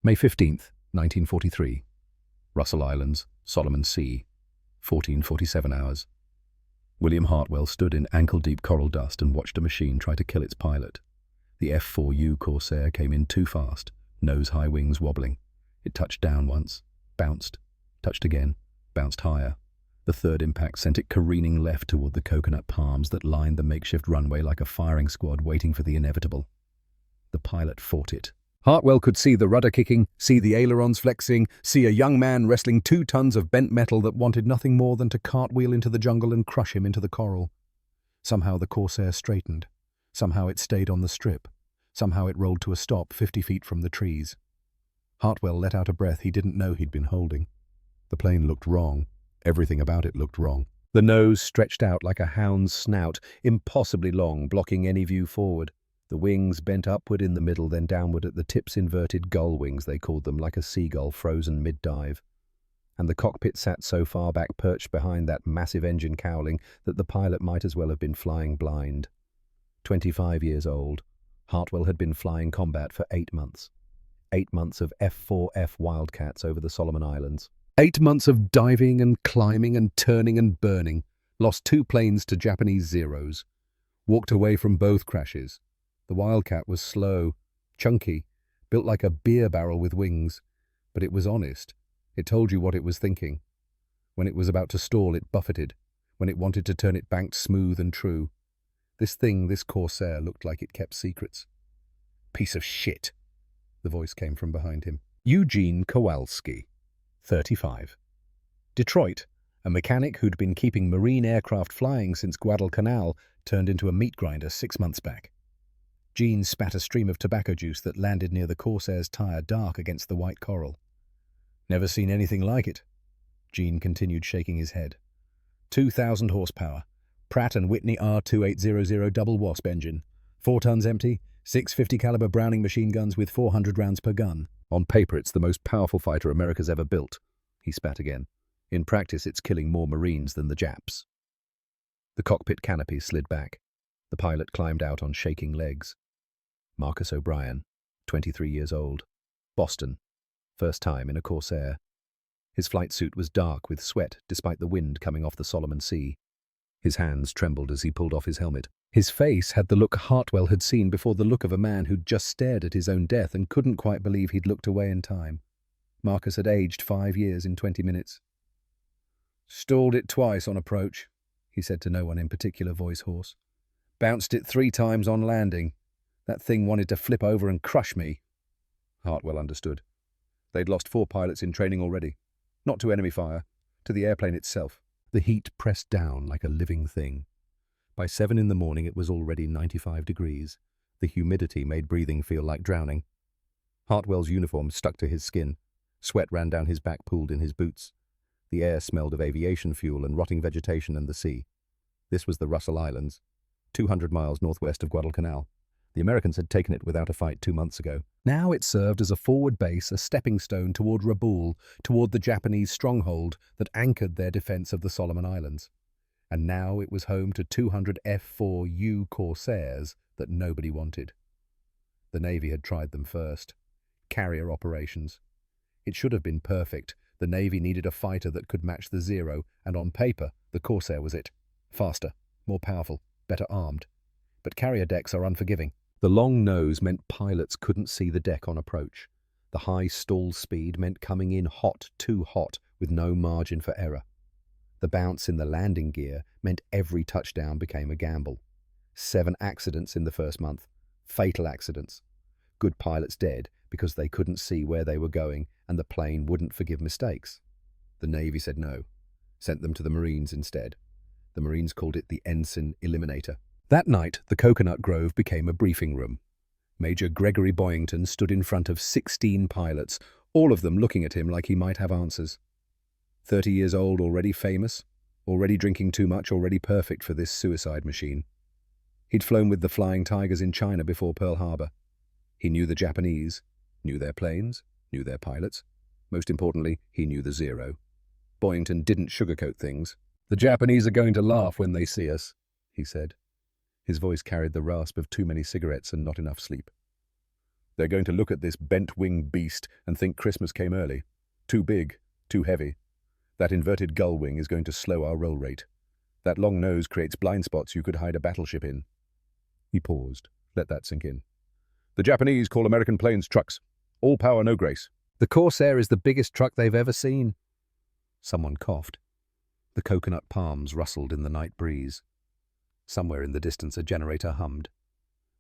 May 15th, 1943. Russell Islands, Solomon Sea, 1447 hours. William Hartwell stood in ankle-deep coral dust and watched a machine try to kill its pilot. The F4U Corsair came in too fast, nose-high wings wobbling. It touched down once, bounced, touched again, bounced higher. The third impact sent it careening left toward the coconut palms that lined the makeshift runway like a firing squad waiting for the inevitable. The pilot fought it. Hartwell could see the rudder kicking, see the ailerons flexing, see a young man wrestling 2 tons of bent metal that wanted nothing more than to cartwheel into the jungle and crush him into the coral. Somehow the Corsair straightened. Somehow it stayed on the strip. Somehow it rolled to a stop 50 feet from the trees. Hartwell let out a breath he didn't know he'd been holding. The plane looked wrong. Everything about it looked wrong. The nose stretched out like a hound's snout, impossibly long, blocking any view forward. The wings bent upward in the middle, then downward at the tips, inverted gull wings, they called them, like a seagull frozen mid-dive. And the cockpit sat so far back, perched behind that massive engine cowling, that the pilot might as well have been flying blind. 25 years old, Hartwell had been flying combat for 8 months. 8 months of F4F Wildcats over the Solomon Islands. 8 months of diving and climbing and turning and burning. Lost 2 planes to Japanese Zeros. Walked away from both crashes. The Wildcat was slow, chunky, built like a beer barrel with wings. But it was honest. It told you what it was thinking. When it was about to stall, it buffeted. When it wanted to turn, it banked smooth and true. This Corsair, looked like it kept secrets. "Piece of shit," the voice came from behind him. Eugene Kowalski, 35. Detroit, a mechanic who'd been keeping marine aircraft flying since Guadalcanal, turned into a meat grinder 6 months back. Gene spat a stream of tobacco juice that landed near the Corsair's tire, dark against the white coral. "Never seen anything like it." Gene continued, shaking his head. 2,000 horsepower. Pratt & Whitney R2800 double wasp engine. 4 tons empty, 650 caliber Browning machine guns with 400 rounds per gun. "On paper, it's the most powerful fighter America's ever built." He spat again. "In practice, it's killing more Marines than the Japs." The cockpit canopy slid back. The pilot climbed out on shaking legs. Marcus O'Brien, 23 years old. Boston. First time in a Corsair. His flight suit was dark with sweat despite the wind coming off the Solomon Sea. His hands trembled as he pulled off his helmet. His face had the look Hartwell had seen before, the look of a man who'd just stared at his own death and couldn't quite believe he'd looked away in time. Marcus had aged 5 years in 20 minutes. "Stalled it twice on approach," he said to no one in particular, voice hoarse. "Bounced it 3 times on landing. That thing wanted to flip over and crush me." Hartwell understood. They'd lost 4 pilots in training already. Not to enemy fire, to the airplane itself. The heat pressed down like a living thing. By 7 in the morning it was already 95 degrees. The humidity made breathing feel like drowning. Hartwell's uniform stuck to his skin. Sweat ran down his back, pooled in his boots. The air smelled of aviation fuel and rotting vegetation and the sea. This was the Russell Islands, 200 miles northwest of Guadalcanal. The Americans had taken it without a fight 2 months ago. Now it served as a forward base, a stepping stone toward Rabaul, toward the Japanese stronghold that anchored their defense of the Solomon Islands. And now it was home to 200 F4U Corsairs that nobody wanted. The Navy had tried them first. Carrier operations. It should have been perfect. The Navy needed a fighter that could match the Zero, and on paper, the Corsair was it. Faster, more powerful, better armed. But carrier decks are unforgiving. The long nose meant pilots couldn't see the deck on approach. The high stall speed meant coming in hot, too hot, with no margin for error. The bounce in the landing gear meant every touchdown became a gamble. 7 accidents in the first month. Fatal accidents. Good pilots dead because they couldn't see where they were going and the plane wouldn't forgive mistakes. The Navy said no. Sent them to the Marines instead. The Marines called it the Ensign Eliminator. That night, the Coconut Grove became a briefing room. Major Gregory Boyington stood in front of 16 pilots, all of them looking at him like he might have answers. 30 years old, already famous, already drinking too much, already perfect for this suicide machine. He'd flown with the Flying Tigers in China before Pearl Harbor. He knew the Japanese, knew their planes, knew their pilots. Most importantly, he knew the Zero. Boyington didn't sugarcoat things. "The Japanese are going to laugh when they see us," he said. His voice carried the rasp of too many cigarettes and not enough sleep. They're going to look at this bent-wing beast and think Christmas came early. Too big, too heavy. That inverted gull wing is going to slow our roll rate. That long nose creates blind spots you could hide a battleship in. He paused. Let that sink in. The Japanese call American planes trucks. All power, no grace. The Corsair is the biggest truck they've ever seen. Someone coughed. The coconut palms rustled in the night breeze. Somewhere in the distance a generator hummed.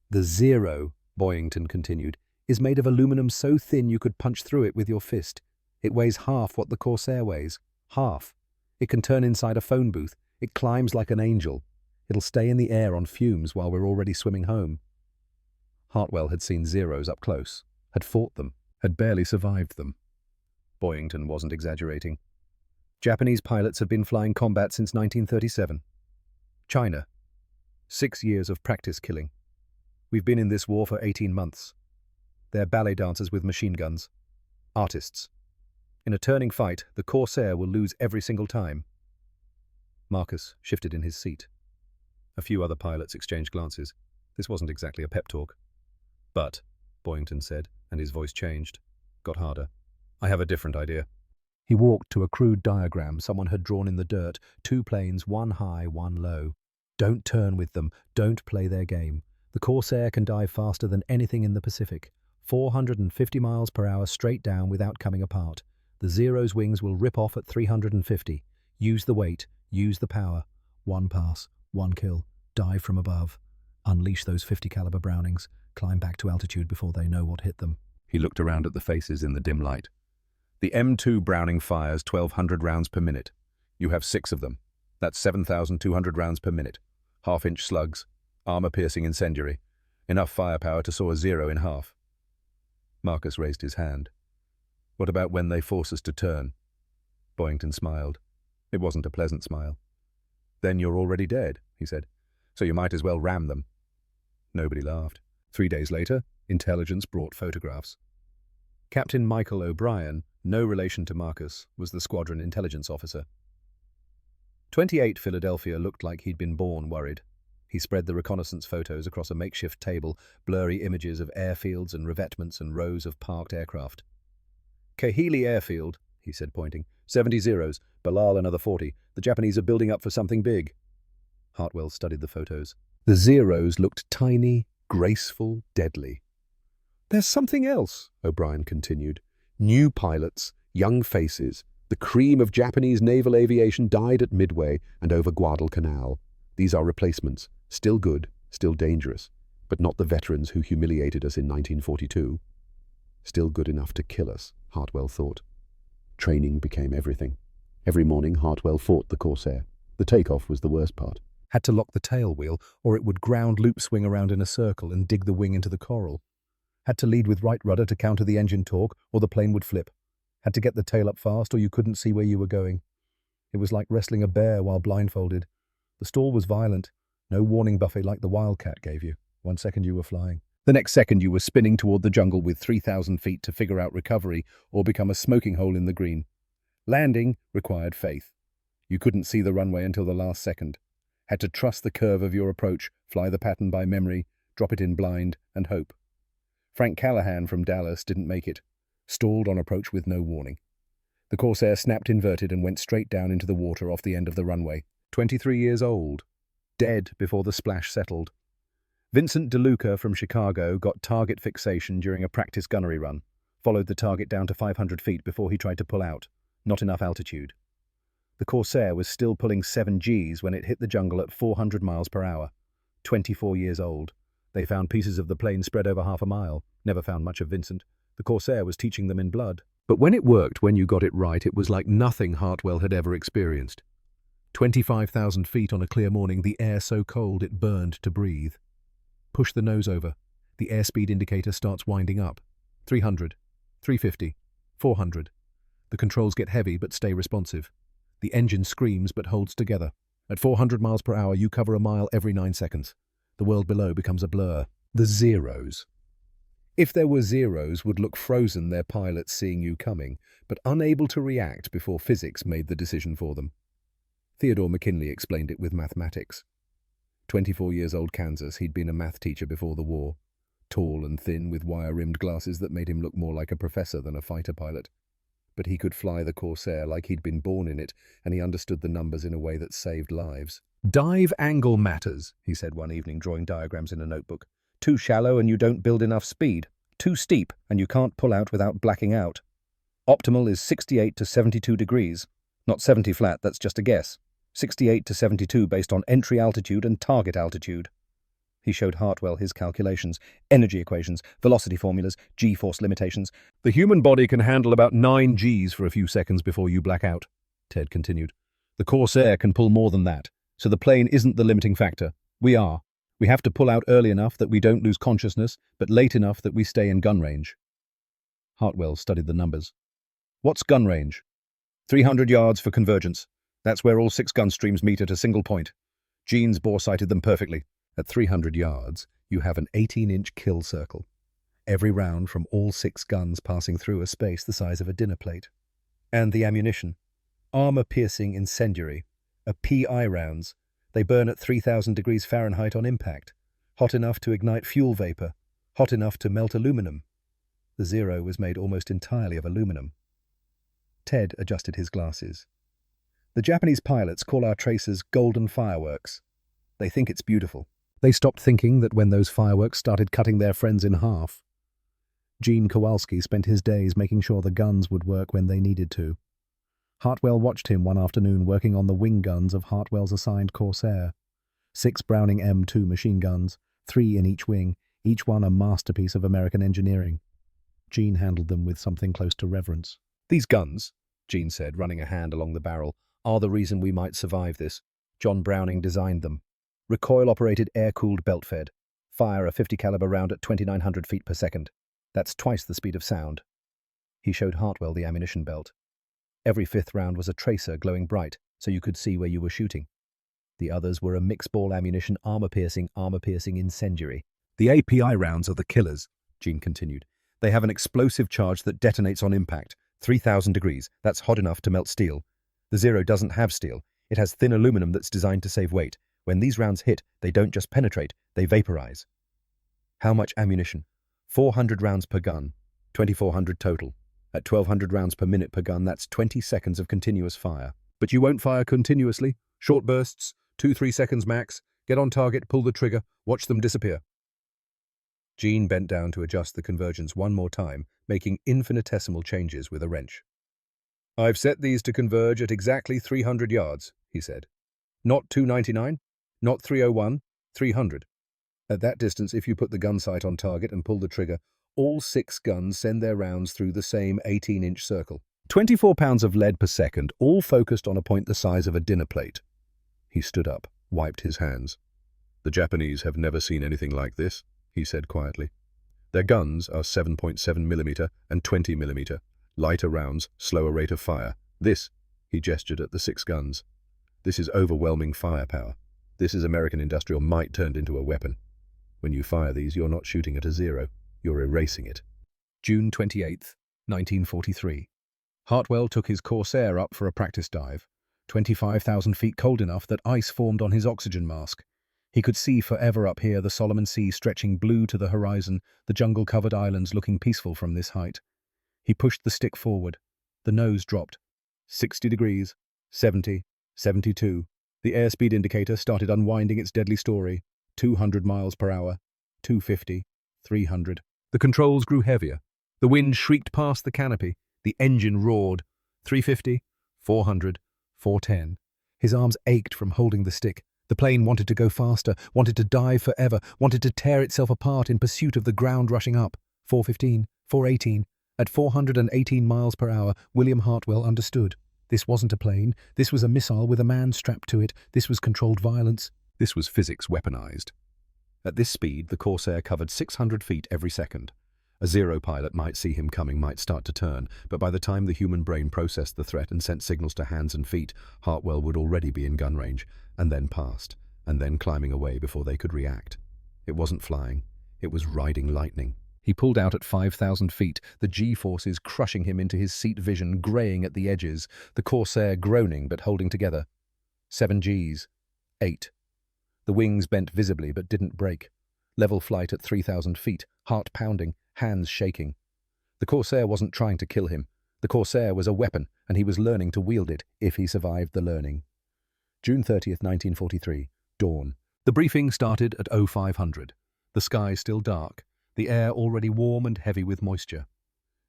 The Zero, Boyington continued, is made of aluminum so thin you could punch through it with your fist. It weighs half what the Corsair weighs. Half. It can turn inside a phone booth. It climbs like an angel. It'll stay in the air on fumes while we're already swimming home. Hartwell had seen Zeros up close, had fought them, had barely survived them. Boyington wasn't exaggerating. Japanese pilots have been flying combat since 1937. China. 6 years of practice killing. We've been in this war for 18 months. They're ballet dancers with machine guns. Artists. In a turning fight, the Corsair will lose every single time. Marcus shifted in his seat. A few other pilots exchanged glances. This wasn't exactly a pep talk. But, Boyington said, and his voice changed, got harder. I have a different idea. He walked to a crude diagram someone had drawn in the dirt, 2 planes, one high, one low. Don't turn with them, don't play their game. The Corsair can dive faster than anything in the Pacific. 450 miles per hour straight down without coming apart. The Zero's wings will rip off at 350. Use the weight, use the power. 1 pass, 1 kill, dive from above. Unleash those 50 caliber Brownings, climb back to altitude before they know what hit them. He looked around at the faces in the dim light. The M2 Browning fires 1,200 rounds per minute. You have 6 of them. That's 7,200 rounds per minute. Half-inch slugs, armor-piercing incendiary. Enough firepower to saw a Zero in half. Marcus raised his hand. What about when they force us to turn? Boyington smiled. It wasn't a pleasant smile. Then you're already dead, he said. So you might as well ram them. Nobody laughed. 3 days later, intelligence brought photographs. Captain Michael O'Brien, no relation to Marcus, was the squadron intelligence officer. 28 Philadelphia looked like he'd been born worried. He spread the reconnaissance photos across a makeshift table, blurry images of airfields and revetments and rows of parked aircraft. Kahili Airfield, he said, pointing. 70 Zeros, Balal another 40. The Japanese are building up for something big. Hartwell studied the photos. The Zeros looked tiny, graceful, deadly. There's something else, O'Brien continued. New pilots, young faces. The cream of Japanese naval aviation died at Midway and over Guadalcanal. These are replacements, still good, still dangerous, but not the veterans who humiliated us in 1942. Still good enough to kill us, Hartwell thought. Training became everything. Every morning, Hartwell fought the Corsair. The takeoff was the worst part. Had to lock the tail wheel, or it would ground loop swing around in a circle and dig the wing into the coral. Had to lead with right rudder to counter the engine torque, or the plane would flip. Had to get the tail up fast, or you couldn't see where you were going. It was like wrestling a bear while blindfolded. The stall was violent. No warning buffet like the Wildcat gave you. 1 second you were flying. The next second you were spinning toward the jungle with 3,000 feet to figure out recovery or become a smoking hole in the green. Landing required faith. You couldn't see the runway until the last second. Had to trust the curve of your approach, fly the pattern by memory, drop it in blind, and hope. Frank Callahan from Dallas didn't make it. Stalled on approach with no warning. The Corsair snapped inverted and went straight down into the water off the end of the runway. 23 years old. Dead before the splash settled. Vincent DeLuca from Chicago got target fixation during a practice gunnery run. Followed the target down to 500 feet before he tried to pull out. Not enough altitude. The Corsair was still pulling 7 Gs when it hit the jungle at 400 miles per hour. 24 years old. They found pieces of the plane spread over half a mile. Never found much of Vincent. The Corsair was teaching them in blood. But when it worked, when you got it right, it was like nothing Hartwell had ever experienced. 25,000 feet on a clear morning, the air so cold it burned to breathe. Push the nose over. The airspeed indicator starts winding up. 300, 350, 400. The controls get heavy but stay responsive. The engine screams but holds together. At 400 miles per hour, you cover a mile every 9 seconds. The world below becomes a blur. The Zeros. If there were Zeros, would look frozen, their pilots seeing you coming, but unable to react before physics made the decision for them. Theodore McKinley explained it with mathematics. 24 years old Kansas, he'd been a math teacher before the war. tall and thin with wire-rimmed glasses that made him look more like a professor than a fighter pilot. But he could fly the Corsair like he'd been born in it, and he understood the numbers in a way that saved lives. "Dive angle matters," he said one evening, drawing diagrams in a notebook. "Too shallow and you don't build enough speed. Too steep and you can't pull out without blacking out. Optimal is 68 to 72 degrees. Not 70 flat, that's just a guess. 68 to 72 based on entry altitude and target altitude." He showed Hartwell his calculations, energy equations, velocity formulas, G-force limitations. "The human body can handle about 9 Gs for a few seconds before you black out," Ted continued. "The Corsair can pull more than that, so the plane isn't the limiting factor. We are. We have to pull out early enough that we don't lose consciousness, but late enough that we stay in gun range." Hartwell studied the numbers. "What's gun range?" 300 yards for convergence. That's where all 6 gun streams meet at a single point. Jean's bore-sighted them perfectly. At 300 yards, you have an 18-inch kill circle. Every round from all 6 guns passing through a space the size of a dinner plate. And the ammunition. Armor-piercing incendiary. PI rounds. They burn at 3,000 degrees Fahrenheit on impact. Hot enough to ignite fuel vapor. Hot enough to melt aluminum. The Zero was made almost entirely of aluminum. Ted adjusted his glasses. "The Japanese pilots call our tracers golden fireworks. They think it's beautiful. They stopped thinking that when those fireworks started cutting their friends in half." Gene Kowalski spent his days making sure the guns would work when they needed to. Hartwell watched him one afternoon working on the wing guns of Hartwell's assigned Corsair. 6 Browning M2 machine guns, 3 in each wing, each one a masterpiece of American engineering. Gene handled them with something close to reverence. "These guns," Gene said, running a hand along the barrel, "are the reason we might survive this. John Browning designed them. Recoil-operated air-cooled belt-fed. Fire a .50 caliber round at 2,900 feet per second. That's twice the speed of sound." He showed Hartwell the ammunition belt. Every 5th round was a tracer glowing bright, so you could see where you were shooting. The others were a mixed-ball ammunition armor-piercing incendiary. "The API rounds are the killers," Gene continued. "They have an explosive charge that detonates on impact. 3,000 degrees. That's hot enough to melt steel. The Zero doesn't have steel. It has thin aluminum that's designed to save weight. When these rounds hit, they don't just penetrate, they vaporize." "How much ammunition?" 400 rounds per gun, 2,400 total. At 1,200 rounds per minute per gun, that's 20 seconds of continuous fire. "But you won't fire continuously. Short bursts, 2-3 seconds max. Get on target, pull the trigger, watch them disappear." Gene bent down to adjust the convergence one more time, making infinitesimal changes with a wrench. "I've set these to converge at exactly 300 yards, he said. "Not 299, not 301, 300. At that distance, if you put the gun sight on target and pull the trigger, all 6 guns send their rounds through the same 18-inch circle. 24 pounds of lead per second, all focused on a point the size of a dinner plate." He stood up, wiped his hands. "The Japanese have never seen anything like this," he said quietly. "Their guns are 7.7 millimeter and 20 millimeter. Lighter rounds, slower rate of fire. This," he gestured at the 6 guns. "This is overwhelming firepower. This is American industrial might turned into a weapon. When you fire these, you're not shooting at a Zero. You're erasing it." June 28, 1943. Hartwell took his Corsair up for a practice dive. 25,000 feet cold enough that ice formed on his oxygen mask. He could see forever up here, the Solomon Sea stretching blue to the horizon, the jungle-covered islands looking peaceful from this height. He pushed the stick forward. The nose dropped. 60 degrees, 70, 72. The airspeed indicator started unwinding its deadly story. 200 miles per hour, 250, 300. The controls grew heavier. The wind shrieked past the canopy. The engine roared. 350, 400, 410. His arms ached from holding the stick. The plane wanted to go faster, wanted to dive forever, wanted to tear itself apart in pursuit of the ground rushing up. 415, 418. At 418 miles per hour, William Hartwell understood. This wasn't a plane. This was a missile with a man strapped to it. This was controlled violence. This was physics weaponized. At this speed, the Corsair covered 600 feet every second. A Zero pilot might see him coming, might start to turn, but by the time the human brain processed the threat and sent signals to hands and feet, Hartwell would already be in gun range, and then past, and then climbing away before they could react. It wasn't flying. It was riding lightning. He pulled out at 5,000 feet, the G-forces crushing him into his seat vision, greying at the edges, the Corsair groaning but holding together. 7 Gs. 8. The wings bent visibly but didn't break. Level flight at 3,000 feet, heart pounding, hands shaking. The Corsair wasn't trying to kill him. The Corsair was a weapon, and he was learning to wield it if he survived the learning. June 30th, 1943. Dawn. The briefing started at 0500. The sky still dark, the air already warm and heavy with moisture.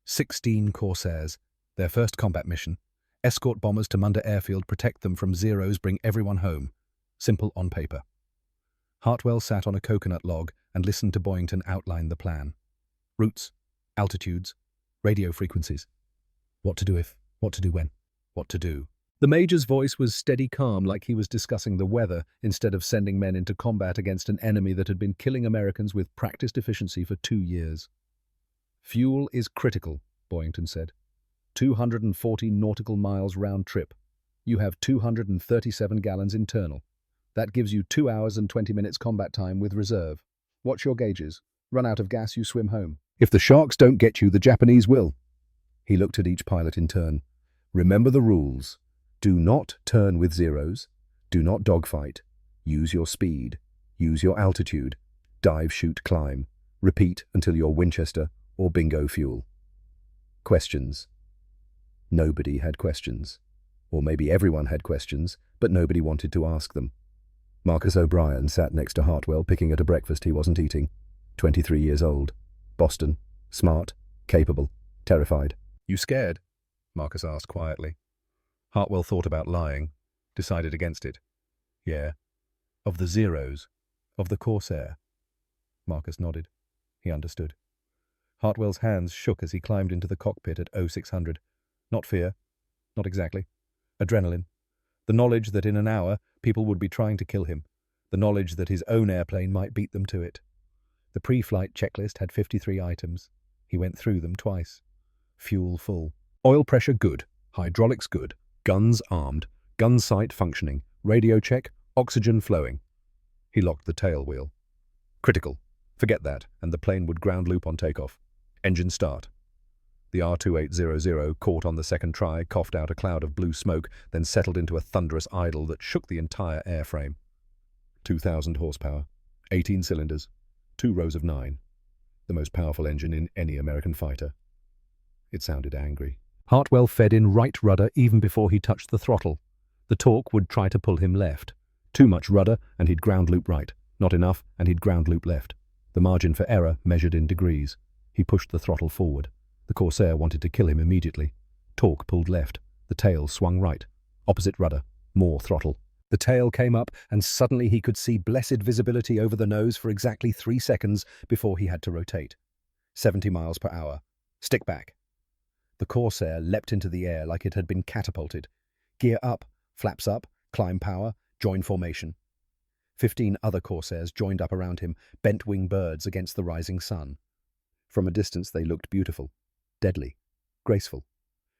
16 Corsairs. Their first combat mission. Escort bombers to Munda Airfield, protect them from Zeros, bring everyone home. Simple on paper. Hartwell sat on a coconut log and listened to Boyington outline the plan. Routes, altitudes, radio frequencies. What to do if, what to do when, what to do. The Major's voice was steady calm, like he was discussing the weather instead of sending men into combat against an enemy that had been killing Americans with practiced efficiency for 2 years. Fuel is critical, Boyington said. 240 nautical miles round trip. You have 237 gallons internal. That gives you 2 hours and 20 minutes combat time with reserve. Watch your gauges. Run out of gas, you swim home. If the Sharks don't get you, the Japanese will. He looked at each pilot in turn. Remember the rules. Do not turn with Zeros. Do not dogfight. Use your speed. Use your altitude. Dive, shoot, climb. Repeat until you're Winchester or bingo fuel. Questions. Nobody had questions. Or maybe everyone had questions, but nobody wanted to ask them. Marcus O'Brien sat next to Hartwell, picking at a breakfast he wasn't eating. 23 years old. Boston. Smart. Capable. Terrified. You scared? Marcus asked quietly. Hartwell thought about lying, decided against it. Yeah. Of the Zeros. Of the Corsair. Marcus nodded. He understood. Hartwell's hands shook as he climbed into the cockpit at 0600. Not fear. Not exactly. Adrenaline. The knowledge that in an hour people would be trying to kill him. The knowledge that his own airplane might beat them to it. The pre-flight checklist had 53 items. He went through them twice. Fuel full. Oil pressure good. Hydraulics good. Guns armed. Gun sight functioning. Radio check. Oxygen flowing. He locked the tail wheel. Critical. Forget that, and the plane would ground loop on takeoff. Engine start. The R-2800 caught on the second try, coughed out a cloud of blue smoke, then settled into a thunderous idle that shook the entire airframe. 2,000 horsepower. 18 cylinders. 2 rows of 9. The most powerful engine in any American fighter. It sounded angry. Hartwell fed in right rudder even before he touched the throttle. The torque would try to pull him left. Too much rudder, and he'd ground loop right. Not enough, and he'd ground loop left. The margin for error measured in degrees. He pushed the throttle forward. The Corsair wanted to kill him immediately. Torque pulled left. The tail swung right. Opposite rudder. More throttle. The tail came up, and suddenly he could see blessed visibility over the nose for exactly 3 seconds before he had to rotate. 70 miles per hour. Stick back. The Corsair leapt into the air like it had been catapulted. Gear up, flaps up, climb power, join formation. 15 other Corsairs joined up around him, bent-wing birds against the rising sun. From a distance they looked beautiful, deadly, graceful.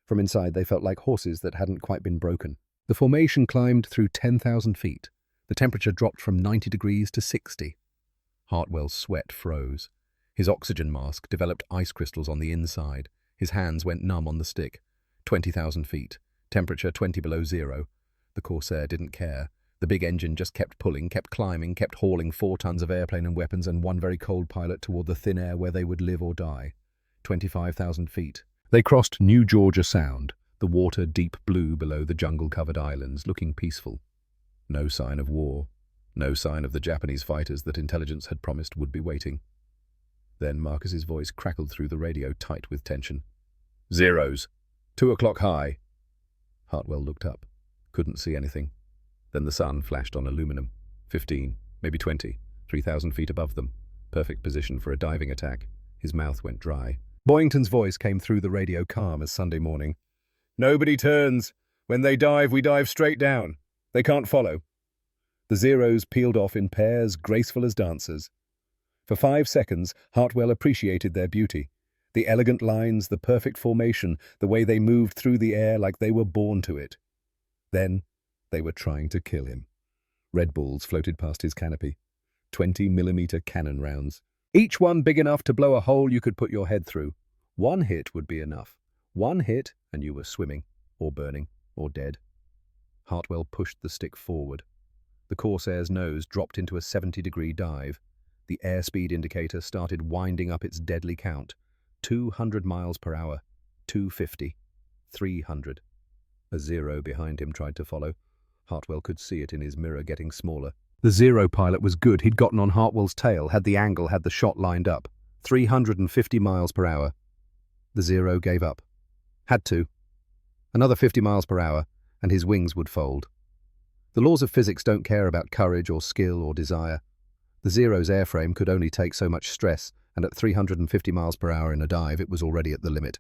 From inside they felt like horses that hadn't quite been broken. The formation climbed through 10,000 feet. The temperature dropped from 90 degrees to 60. Hartwell's sweat froze. His oxygen mask developed ice crystals on the inside. His hands went numb on the stick. 20,000 feet. Temperature 20 below zero. The Corsair didn't care. The big engine just kept pulling, kept climbing, kept hauling 4 tons of airplane and weapons and one very cold pilot toward the thin air where they would live or die. 25,000 feet. They crossed New Georgia Sound, the water deep blue below the jungle-covered islands, looking peaceful. No sign of war. No sign of the Japanese fighters that intelligence had promised would be waiting. Then Marcus's voice crackled through the radio, tight with tension. Zeros. 2 o'clock high. Hartwell looked up. Couldn't see anything. Then the sun flashed on aluminum. 15, maybe 20, 3,000 feet above them. Perfect position for a diving attack. His mouth went dry. Boyington's voice came through the radio, calm as Sunday morning. Nobody turns. When they dive, we dive straight down. They can't follow. The Zeros peeled off in pairs, graceful as dancers. For 5 seconds, Hartwell appreciated their beauty. The elegant lines, the perfect formation, the way they moved through the air like they were born to it. Then they were trying to kill him. Red balls floated past his canopy. 20-millimeter cannon rounds. Each one big enough to blow a hole you could put your head through. 1 hit would be enough. 1 hit, and you were swimming, or burning, or dead. Hartwell pushed the stick forward. The Corsair's nose dropped into a 70-degree dive. The airspeed indicator started winding up its deadly count. 200 miles per hour, 250, 300. A zero behind him tried to follow. Hartwell could see it in his mirror getting smaller. The Zero pilot was good. He'd gotten on Hartwell's tail, had the angle, had the shot lined up. 350 miles per hour. The Zero gave up. Had to. Another 50 miles per hour, and his wings would fold. The laws of physics don't care about courage or skill or desire. The Zero's airframe could only take so much stress, and at 350 miles per hour in a dive, it was already at the limit.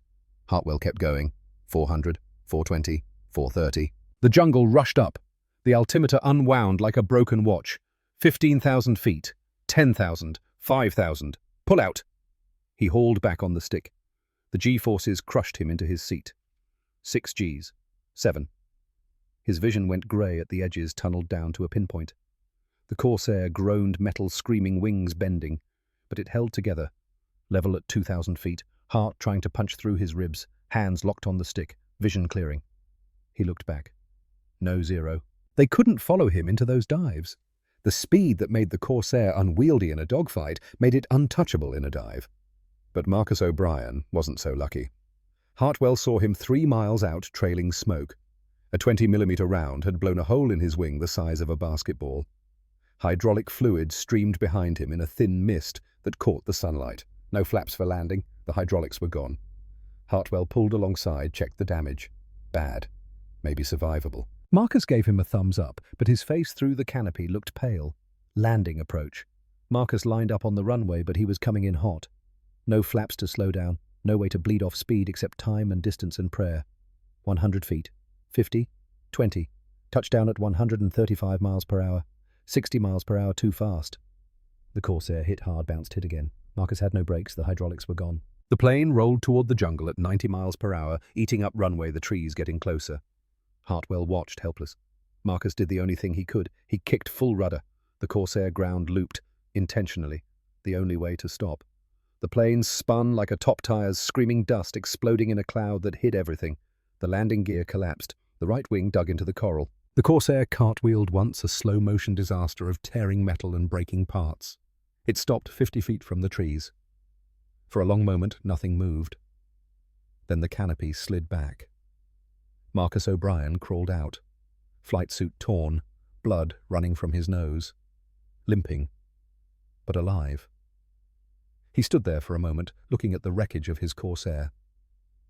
Hartwell kept going. 400, 420, 430. The jungle rushed up. The altimeter unwound like a broken watch. 15,000 feet, 10,000, 5,000. Pull out! He hauled back on the stick. The G-forces crushed him into his seat. 6 Gs. 7. His vision went grey at the edges, tunneled down to a pinpoint. The Corsair groaned, metal screaming, wings bending, but it held together, level at 2,000 feet, heart trying to punch through his ribs, hands locked on the stick, vision clearing. He looked back. No Zero. They couldn't follow him into those dives. The speed that made the Corsair unwieldy in a dogfight made it untouchable in a dive. But Marcus O'Brien wasn't so lucky. Hartwell saw him 3 miles out, trailing smoke. A 20mm round had blown a hole in his wing the size of a basketball. Hydraulic fluid streamed behind him in a thin mist that caught the sunlight. No flaps for landing, the hydraulics were gone. Hartwell pulled alongside, checked the damage. Bad. Maybe survivable. Marcus gave him a thumbs up, but his face through the canopy looked pale. Landing approach. Marcus lined up on the runway, but he was coming in hot. No flaps to slow down, no way to bleed off speed except time and distance and prayer. 100 feet. 50. 20. Touchdown at 135 miles per hour. 60 miles per hour too fast. The Corsair hit hard, bounced, hit again. Marcus had no brakes, the hydraulics were gone. The plane rolled toward the jungle at 90 miles per hour, eating up runway, the trees getting closer. Hartwell watched, helpless. Marcus did the only thing he could. He kicked full rudder. The Corsair ground looped, intentionally, the only way to stop. The plane spun like a top tires, screaming dust, exploding in a cloud that hid everything. The landing gear collapsed. The right wing dug into the coral. The Corsair cartwheeled once, a slow-motion disaster of tearing metal and breaking parts. It stopped 50 feet from the trees. For a long moment, nothing moved. Then the canopy slid back. Marcus O'Brien crawled out, flight suit torn, blood running from his nose, limping, but alive. He stood there for a moment, looking at the wreckage of his Corsair.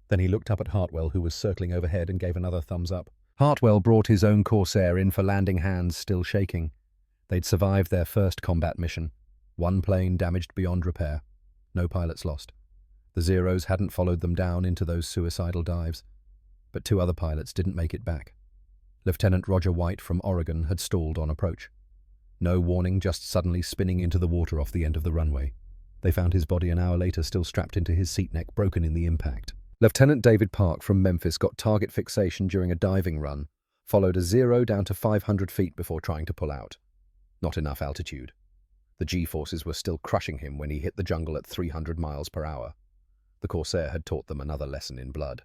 Then he looked up at Hartwell, who was circling overhead, and gave another thumbs up. Hartwell brought his own Corsair in for landing, hands still shaking. They'd survived their first combat mission. 1 plane damaged beyond repair. No pilots lost. The Zeros hadn't followed them down into those suicidal dives. But 2 other pilots didn't make it back. Lieutenant Roger White from Oregon had stalled on approach. No warning, just suddenly spinning into the water off the end of the runway. They found his body an hour later, still strapped into his seat neck, broken in the impact. Lieutenant David Park from Memphis got target fixation during a diving run, followed a Zero down to 500 feet before trying to pull out. Not enough altitude. The G-forces were still crushing him when he hit the jungle at 300 miles per hour. The Corsair had taught them another lesson in blood.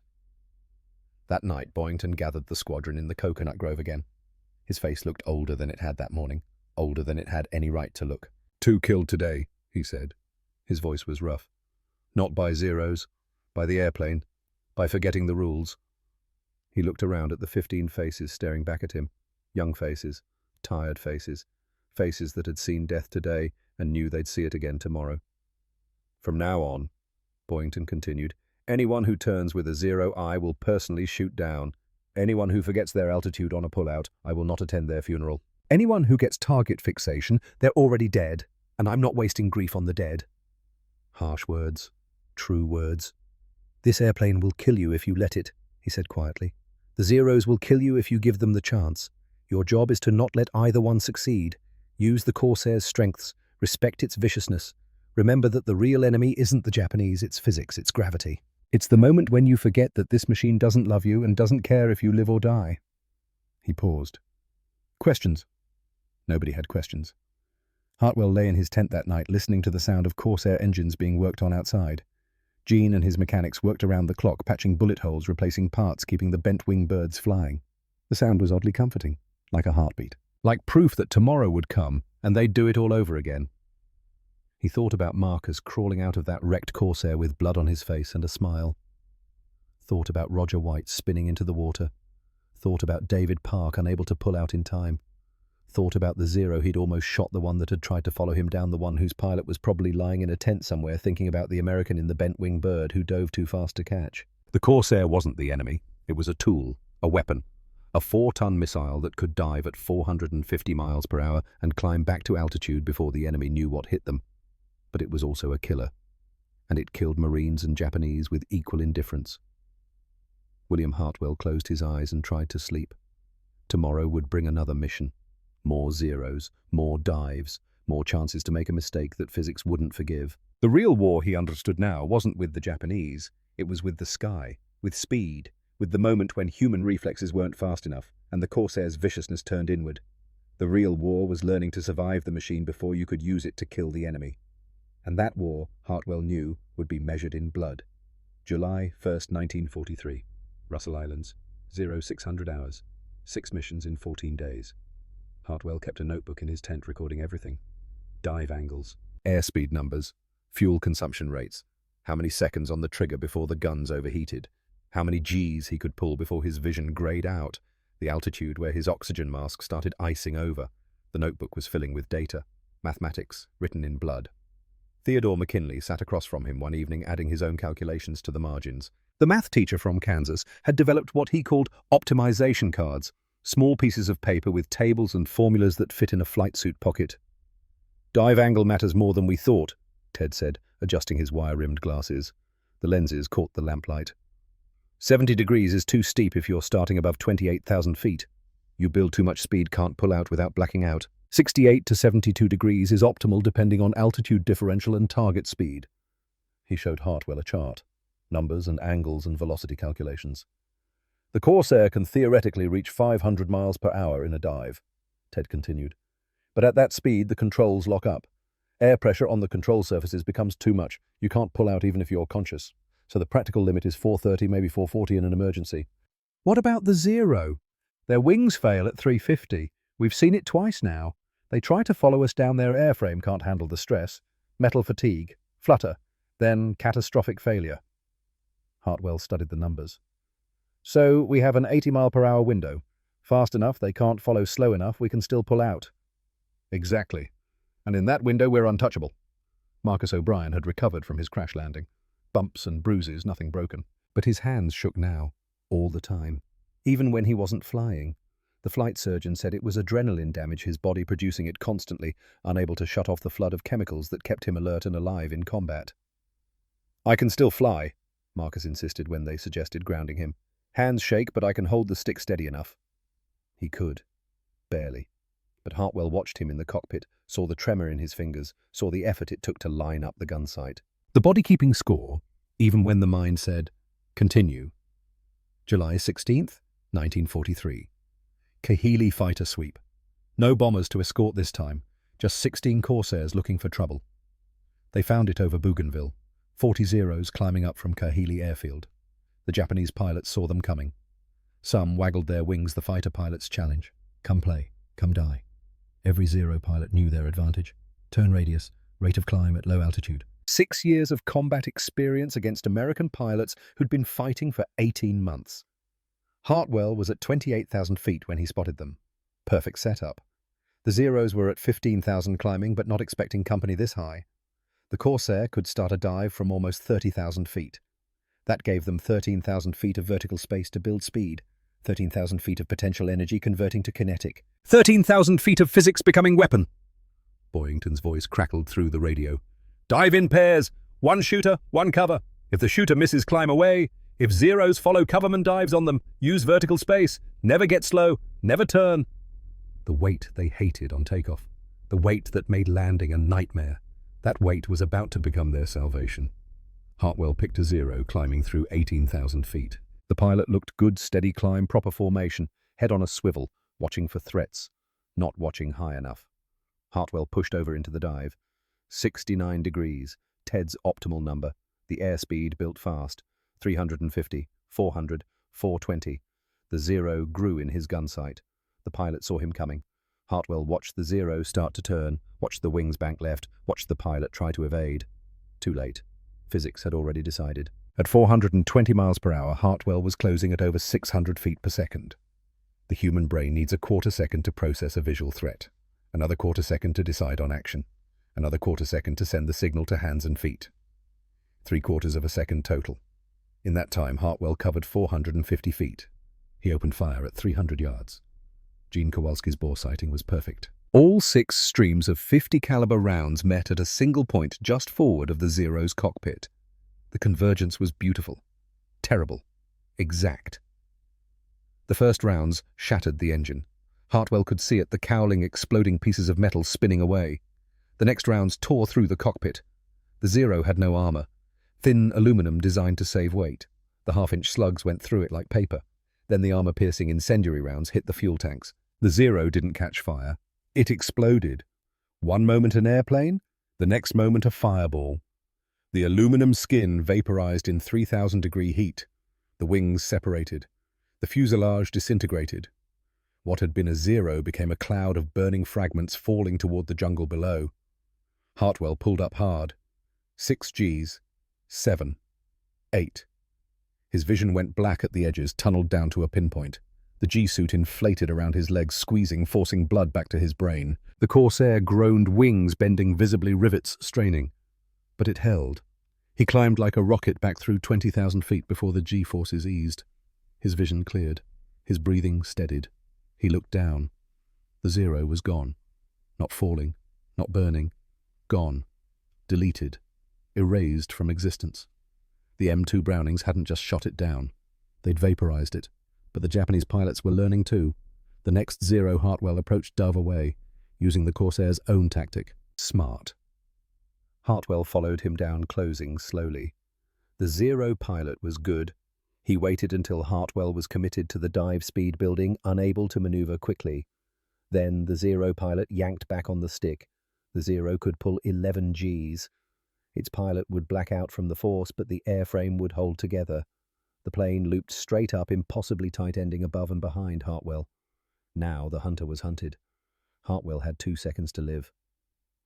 That night, Boyington gathered the squadron in the coconut grove again. His face looked older than it had that morning, older than it had any right to look. 2 killed today, he said. His voice was rough. Not by Zeros, by the airplane, by forgetting the rules. He looked around at the 15 faces staring back at him. Young faces, tired faces, faces that had seen death today and knew they'd see it again tomorrow. From now on, Boyington continued, anyone who turns with a Zero I will personally shoot down. Anyone who forgets their altitude on a pullout, I will not attend their funeral. Anyone who gets target fixation, they're already dead, and I'm not wasting grief on the dead. Harsh words, true words. This airplane will kill you if you let it, he said quietly. The Zeros will kill you if you give them the chance. Your job is to not let either one succeed. Use the Corsair's strengths, respect its viciousness. Remember that the real enemy isn't the Japanese, it's physics, it's gravity. It's the moment when you forget that this machine doesn't love you and doesn't care if you live or die. He paused. Questions? Nobody had questions. Hartwell lay in his tent that night, listening to the sound of Corsair engines being worked on outside. Gene and his mechanics worked around the clock, patching bullet holes, replacing parts, keeping the bent-wing birds flying. The sound was oddly comforting, like a heartbeat, like proof that tomorrow would come and they'd do it all over again. He thought about Marcus crawling out of that wrecked Corsair with blood on his face and a smile. Thought about Roger White spinning into the water. Thought about David Park unable to pull out in time. Thought about the Zero he'd almost shot, the one that had tried to follow him down, the one whose pilot was probably lying in a tent somewhere thinking about the American in the bent-wing bird who dove too fast to catch. The Corsair wasn't the enemy. It was a tool, a weapon, a 4-ton missile that could dive at 450 miles per hour and climb back to altitude before the enemy knew what hit them. But it was also a killer, and it killed Marines and Japanese with equal indifference. William Hartwell closed his eyes and tried to sleep. Tomorrow would bring another mission. More Zeros, more dives, more chances to make a mistake that physics wouldn't forgive. The real war, he understood now, wasn't with the Japanese. It was with the sky, with speed, with the moment when human reflexes weren't fast enough and the Corsair's viciousness turned inward. The real war was learning to survive the machine before you could use it to kill the enemy. And that war, Hartwell knew, would be measured in blood. July 1st, 1943. Russell Islands. 0600 hours. 6 missions in 14 days. Hartwell kept a notebook in his tent recording everything. Dive angles, airspeed numbers, fuel consumption rates, how many seconds on the trigger before the guns overheated, how many Gs he could pull before his vision grayed out, the altitude where his oxygen mask started icing over. The notebook was filling with data, mathematics written in blood. Theodore McKinley sat across from him one evening, adding his own calculations to the margins. The math teacher from Kansas had developed what he called optimization cards, small pieces of paper with tables and formulas that fit in a flight suit pocket. "Dive angle matters more than we thought," Ted said, adjusting his wire-rimmed glasses. The lenses caught the lamplight. 70 degrees is too steep if you're starting above 28,000 feet. You build too much speed, can't pull out without blacking out. 68 to 72 degrees is optimal depending on altitude differential and target speed. He showed Hartwell a chart, numbers and angles and velocity calculations. The Corsair can theoretically reach 500 miles per hour in a dive, Ted continued. But at that speed, the controls lock up. Air pressure on the control surfaces becomes too much. You can't pull out even if you're conscious. So the practical limit is 430, maybe 440 in an emergency. What about the Zero? Their wings fail at 350. We've seen it twice now. They try to follow us down, their airframe can't handle the stress. Metal fatigue, flutter, then catastrophic failure. Hartwell studied the numbers. So we have an 80-mile-per-hour window. Fast enough, they can't follow. Slow enough, we can still pull out. Exactly. And in that window, we're untouchable. Marcus O'Brien had recovered from his crash landing. Bumps and bruises, nothing broken. But his hands shook now, all the time. Even when he wasn't flying. The flight surgeon said it was adrenaline damage, his body producing it constantly, unable to shut off the flood of chemicals that kept him alert and alive in combat. "I can still fly," Marcus insisted when they suggested grounding him. "Hands shake, but I can hold the stick steady enough." He could. Barely. But Hartwell watched him in the cockpit, saw the tremor in his fingers, saw the effort it took to line up the gun sight. The body keeping score, even when the mind said, "Continue." July 16th, 1943. Kahili fighter sweep. No bombers to escort this time, just 16 Corsairs looking for trouble. They found it over Bougainville, 40 Zeros climbing up from Kahili airfield. The Japanese pilots saw them coming. Some waggled their wings, the fighter pilots' challenge. Come play, come die. Every Zero pilot knew their advantage. Turn radius, rate of climb at low altitude. 6 years of combat experience against American pilots who'd been fighting for 18 months. Hartwell was at 28,000 feet when he spotted them. Perfect setup. The Zeros were at 15,000 climbing, but not expecting company this high. The Corsair could start a dive from almost 30,000 feet. That gave them 13,000 feet of vertical space to build speed, 13,000 feet of potential energy converting to kinetic, 13,000 feet of physics becoming weapon. Boyington's voice crackled through the radio. "Dive in pairs, one shooter, one cover. If the shooter misses, climb away. If Zeros follow, coverman dives on them. Use vertical space. Never get slow. Never turn." The weight they hated on takeoff. The weight that made landing a nightmare. That weight was about to become their salvation. Hartwell picked a Zero, climbing through 18,000 feet. The pilot looked good, steady climb, proper formation, head on a swivel, watching for threats, not watching high enough. Hartwell pushed over into the dive. 69 degrees, Ted's optimal number. The airspeed built fast. 350, 400, 420. The Zero grew in his gun sight. The pilot saw him coming. Hartwell watched the Zero start to turn, watched the wings bank left, watched the pilot try to evade. Too late. Physics had already decided. At 420 miles per hour, Hartwell was closing at over 600 feet per second. The human brain needs a quarter second to process a visual threat, another quarter second to decide on action, another quarter second to send the signal to hands and feet. 3/4 of a second total. In that time, Hartwell covered 450 feet. He opened fire at 300 yards. Gene Kowalski's bore sighting was perfect. All 6 streams of 50 caliber rounds met at a single point just forward of the Zero's cockpit. The convergence was beautiful, terrible, exact. The first rounds shattered the engine. Hartwell could see it, the cowling, exploding pieces of metal spinning away. The next rounds tore through the cockpit. The Zero had no armor, thin aluminum designed to save weight. The half-inch slugs went through it like paper. Then the armor-piercing incendiary rounds hit the fuel tanks. The Zero didn't catch fire. It exploded. One moment an airplane, the next moment a fireball. The aluminum skin vaporized in 3,000-degree heat. The wings separated. The fuselage disintegrated. What had been a Zero became a cloud of burning fragments falling toward the jungle below. Hartwell pulled up hard. 6 Gs. 7. 8. His vision went black at the edges, tunneled down to a pinpoint. The G-suit inflated around his legs, squeezing, forcing blood back to his brain. The Corsair groaned, wings bending visibly, rivets straining. But it held. He climbed like a rocket back through 20,000 feet before the G-forces eased. His vision cleared. His breathing steadied. He looked down. The Zero was gone. Not falling, not burning. Gone. Deleted. Erased from existence. The M2 Brownings hadn't just shot it down. They'd vaporized it. But the Japanese pilots were learning too. The next Zero, Hartwell approached dove away, using the Corsair's own tactic. Smart. Hartwell followed him down, closing slowly. The Zero pilot was good. He waited until Hartwell was committed to the dive speed building, unable to maneuver quickly. Then the Zero pilot yanked back on the stick. The Zero could pull 11 Gs. Its pilot would black out from the force, but the airframe would hold together. The plane looped straight up, impossibly tight ending above and behind Hartwell. Now the hunter was hunted. Hartwell had 2 seconds to live.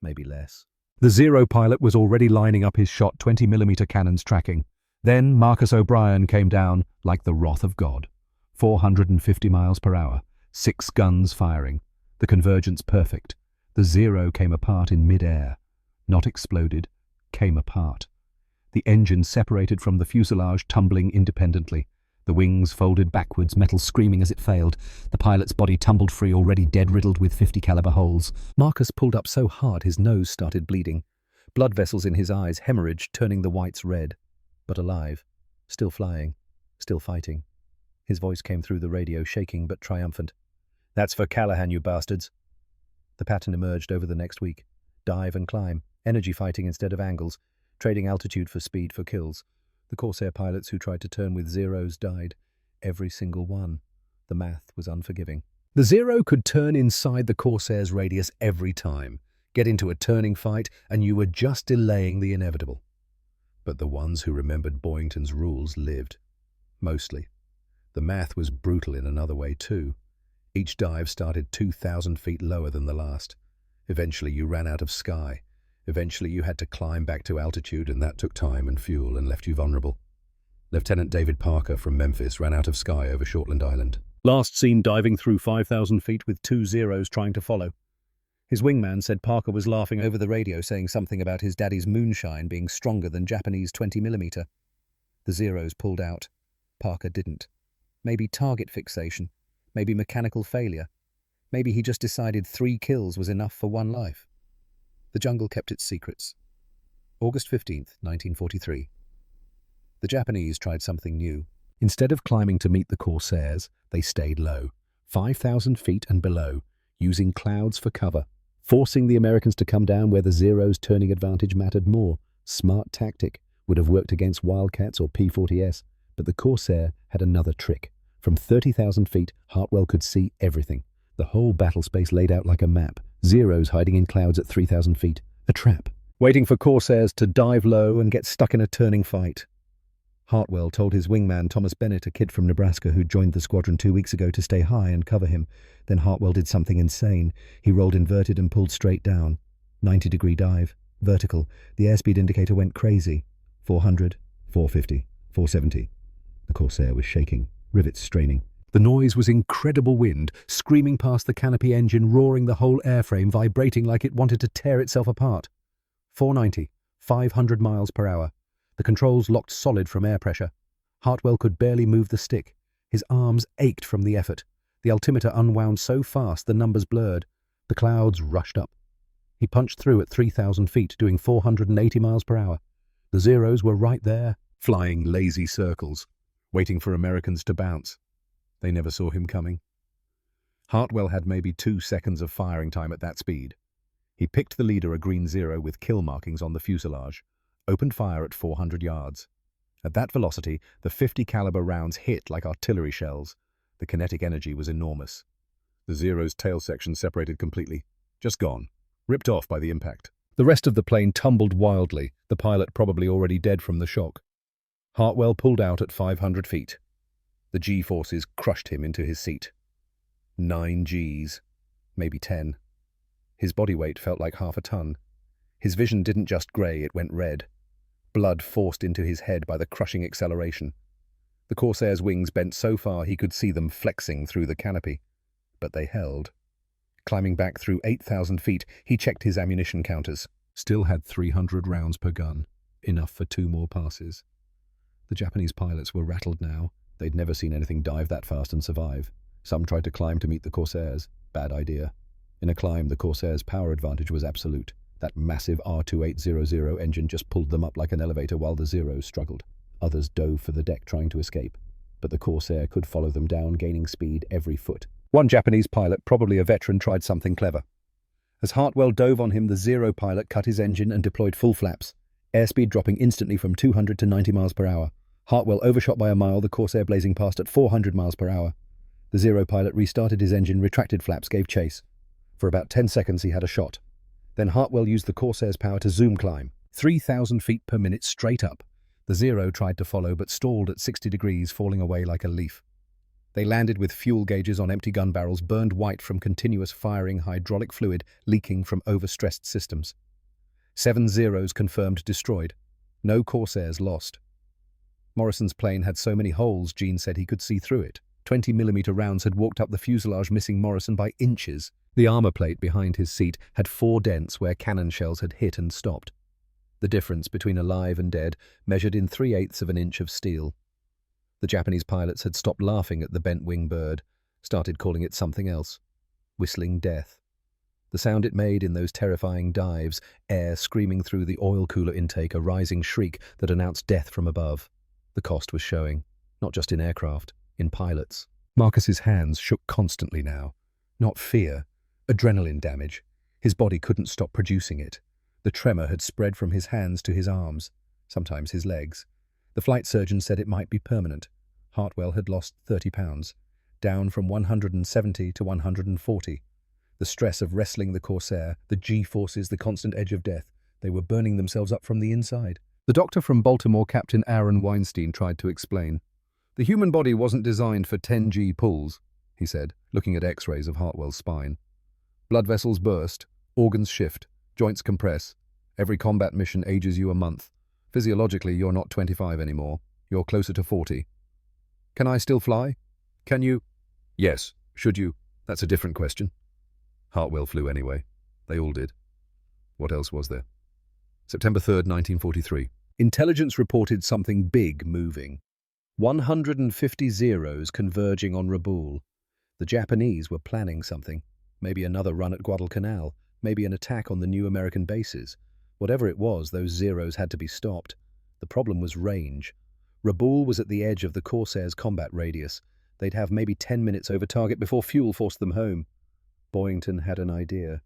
Maybe less. The Zero pilot was already lining up his shot, 20mm cannons tracking. Then Marcus O'Brien came down like the wrath of God. 450 miles per hour, 6 guns firing. The convergence perfect. The Zero came apart in mid-air. Not exploded, came apart. The engine separated from the fuselage, tumbling independently. The wings folded backwards, metal screaming as it failed. The pilot's body tumbled free, already dead, riddled with 50 caliber holes. Marcus pulled up so hard his nose started bleeding. Blood vessels in his eyes hemorrhaged, turning the whites red. But alive. Still flying. Still fighting. His voice came through the radio, shaking but triumphant. "That's for Callahan, you bastards." The pattern emerged over the next week. Dive and climb. Energy fighting instead of angles. Trading altitude for speed for kills. The Corsair pilots who tried to turn with Zeros died. Every single one. The math was unforgiving. The Zero could turn inside the Corsair's radius every time. Get into a turning fight, and you were just delaying the inevitable. But the ones who remembered Boyington's rules lived. Mostly. The math was brutal in another way too. Each dive started 2,000 feet lower than the last. Eventually you ran out of sky. Eventually you had to climb back to altitude, and that took time and fuel and left you vulnerable. Lieutenant David Parker from Memphis ran out of sky over Shortland Island. Last seen diving through 5,000 feet with 2 Zeros trying to follow. His wingman said Parker was laughing over the radio, saying something about his daddy's moonshine being stronger than Japanese 20mm. The Zeros pulled out. Parker didn't. Maybe target fixation. Maybe mechanical failure. Maybe he just decided 3 kills was enough for 1 life. The jungle kept its secrets. August 15th, 1943. The Japanese tried something new. Instead of climbing to meet the Corsairs, they stayed low, 5,000 feet and below, using clouds for cover, forcing the Americans to come down where the Zero's turning advantage mattered more. Smart tactic, would have worked against Wildcats or P-40S, but the Corsair had another trick. From 30,000 feet, Hartwell could see everything. The whole battle space laid out like a map. Zeros hiding in clouds at 3,000 feet. A trap. Waiting for Corsairs to dive low and get stuck in a turning fight. Hartwell told his wingman Thomas Bennett, a kid from Nebraska who'd joined the squadron 2 weeks ago, to stay high and cover him. Then Hartwell did something insane. He rolled inverted and pulled straight down. 90-degree dive. Vertical. The airspeed indicator went crazy. 400, 450, 470. The Corsair was shaking, rivets straining. The noise was incredible wind, screaming past the canopy engine, roaring the whole airframe, vibrating like it wanted to tear itself apart. 490, 500 miles per hour. The controls locked solid from air pressure. Hartwell could barely move the stick. His arms ached from the effort. The altimeter unwound so fast the numbers blurred. The clouds rushed up. He punched through at 3,000 feet, doing 480 miles per hour. The Zeros were right there, flying lazy circles, waiting for Americans to bounce. They never saw him coming. Hartwell had maybe 2 seconds of firing time at that speed. He picked the leader, a green Zero with kill markings on the fuselage, opened fire at 400 yards. At that velocity, the 50 caliber rounds hit like artillery shells. The kinetic energy was enormous. The Zero's tail section separated completely, just gone, ripped off by the impact. The rest of the plane tumbled wildly, the pilot probably already dead from the shock. Hartwell pulled out at 500 feet. The G-forces crushed him into his seat. 9 Gs, maybe 10. His body weight felt like half a ton. His vision didn't just grey, it went red. Blood forced into his head by the crushing acceleration. The Corsair's wings bent so far he could see them flexing through the canopy. But they held. Climbing back through 8,000 feet, he checked his ammunition counters. Still had 300 rounds per gun, enough for 2 more passes. The Japanese pilots were rattled now. They'd never seen anything dive that fast and survive. Some tried to climb to meet the Corsairs. Bad idea. In a climb, the Corsair's power advantage was absolute. That massive R2800 engine just pulled them up like an elevator while the Zeros struggled. Others dove for the deck trying to escape, but the Corsair could follow them down, gaining speed every foot. One Japanese pilot, probably a veteran, tried something clever. As Hartwell dove on him, the Zero pilot cut his engine and deployed full flaps, airspeed dropping instantly from 200 to 90 miles per hour. Hartwell overshot by a mile, the Corsair blazing past at 400 miles per hour. The Zero pilot restarted his engine, retracted flaps, gave chase. For about 10 seconds he had a shot. Then Hartwell used the Corsair's power to zoom climb, 3,000 feet per minute straight up. The Zero tried to follow but stalled at 60 degrees, falling away like a leaf. They landed with fuel gauges on empty gun barrels, burned white from continuous firing, hydraulic fluid leaking from overstressed systems. 7 Zeros confirmed destroyed. No Corsairs lost. Morrison's plane had so many holes, Gene said he could see through it. 20mm rounds had walked up the fuselage, missing Morrison by inches. The armor plate behind his seat had 4 dents where cannon shells had hit and stopped. The difference between alive and dead measured in 3/8 of an inch of steel. The Japanese pilots had stopped laughing at the bent-wing bird, started calling it something else. Whistling death. The sound it made in those terrifying dives, air screaming through the oil cooler intake, a rising shriek that announced death from above. The cost was showing, not just in aircraft, in pilots. Marcus's hands shook constantly now. Not fear, adrenaline damage. His body couldn't stop producing it. The tremor had spread from his hands to his arms, sometimes his legs. The flight surgeon said it might be permanent. Hartwell had lost 30 pounds, down from 170 to 140. The stress of wrestling the Corsair, the G-forces, the constant edge of death, they were burning themselves up from the inside. The doctor from Baltimore, Captain Aaron Weinstein, tried to explain. The human body wasn't designed for 10G pulls, he said, looking at X-rays of Hartwell's spine. Blood vessels burst, organs shift, joints compress. Every combat mission ages you a month. Physiologically, you're not 25 anymore. You're closer to 40. Can I still fly? Can you? Yes. Should you? That's a different question. Hartwell flew anyway. They all did. What else was there? September 3rd, 1943. Intelligence reported something big moving. 150 Zeros converging on Rabaul. The Japanese were planning something. Maybe another run at Guadalcanal. Maybe an attack on the new American bases. Whatever it was, those Zeros had to be stopped. The problem was range. Rabaul was at the edge of the Corsair's combat radius. They'd have maybe 10 minutes over target before fuel forced them home. Boyington had an idea.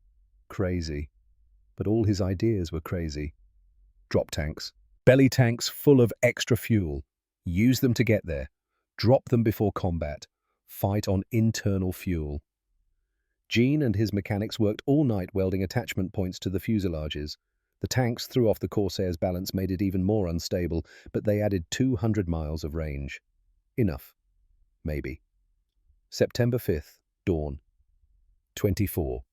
Crazy. But all his ideas were crazy. Drop tanks. Belly tanks full of extra fuel. Use them to get there. Drop them before combat. Fight on internal fuel. Gene and his mechanics worked all night welding attachment points to the fuselages. The tanks threw off the Corsair's balance, made it even more unstable, but they added 200 miles of range. Enough. Maybe. September 5th, dawn. 24.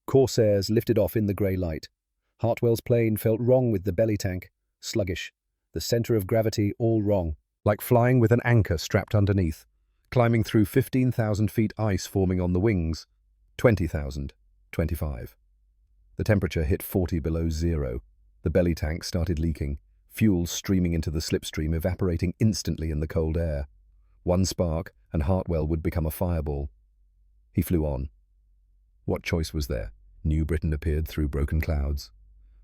Corsairs lifted off in the grey light. Hartwell's plane felt wrong with the belly tank. Sluggish. The centre of gravity all wrong. Like flying with an anchor strapped underneath. Climbing through 15,000 feet ice forming on the wings. 20,000. 25. The temperature hit 40 below zero. The belly tank started leaking. Fuel streaming into the slipstream, evaporating instantly in the cold air. One spark, and Hartwell would become a fireball. He flew on. What choice was there? New Britain appeared through broken clouds.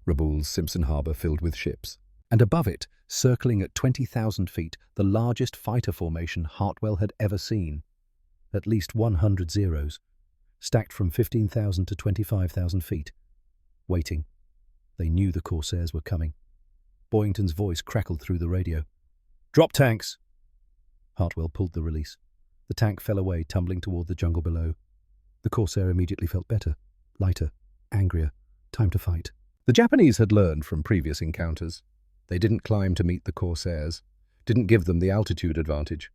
Rabaul's Simpson Harbour filled with ships. And above it, circling at 20,000 feet, the largest fighter formation Hartwell had ever seen. At least 100 Zeros, stacked from 15,000 to 25,000 feet. Waiting. They knew the Corsairs were coming. Boyington's voice crackled through the radio. "Drop tanks!" Hartwell pulled the release. The tank fell away, tumbling toward the jungle below. The Corsair immediately felt better, lighter, angrier. Time to fight. The Japanese had learned from previous encounters. They didn't climb to meet the Corsairs, didn't give them the altitude advantage.